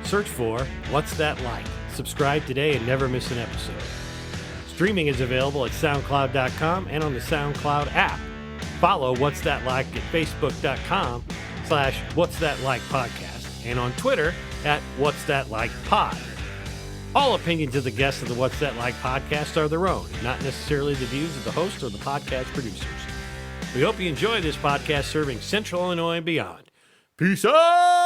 Search for What's That Like. Subscribe today and never miss an episode. Streaming is available at SoundCloud.com and on the SoundCloud app. Follow What's That Like at Facebook.com/What's That Like Podcast and on Twitter at What's That Like Pod. All opinions of the guests of the What's That Like podcast are their own, not necessarily the views of the host or the podcast producers. We hope you enjoy this podcast serving Central Illinois and beyond. Peace out!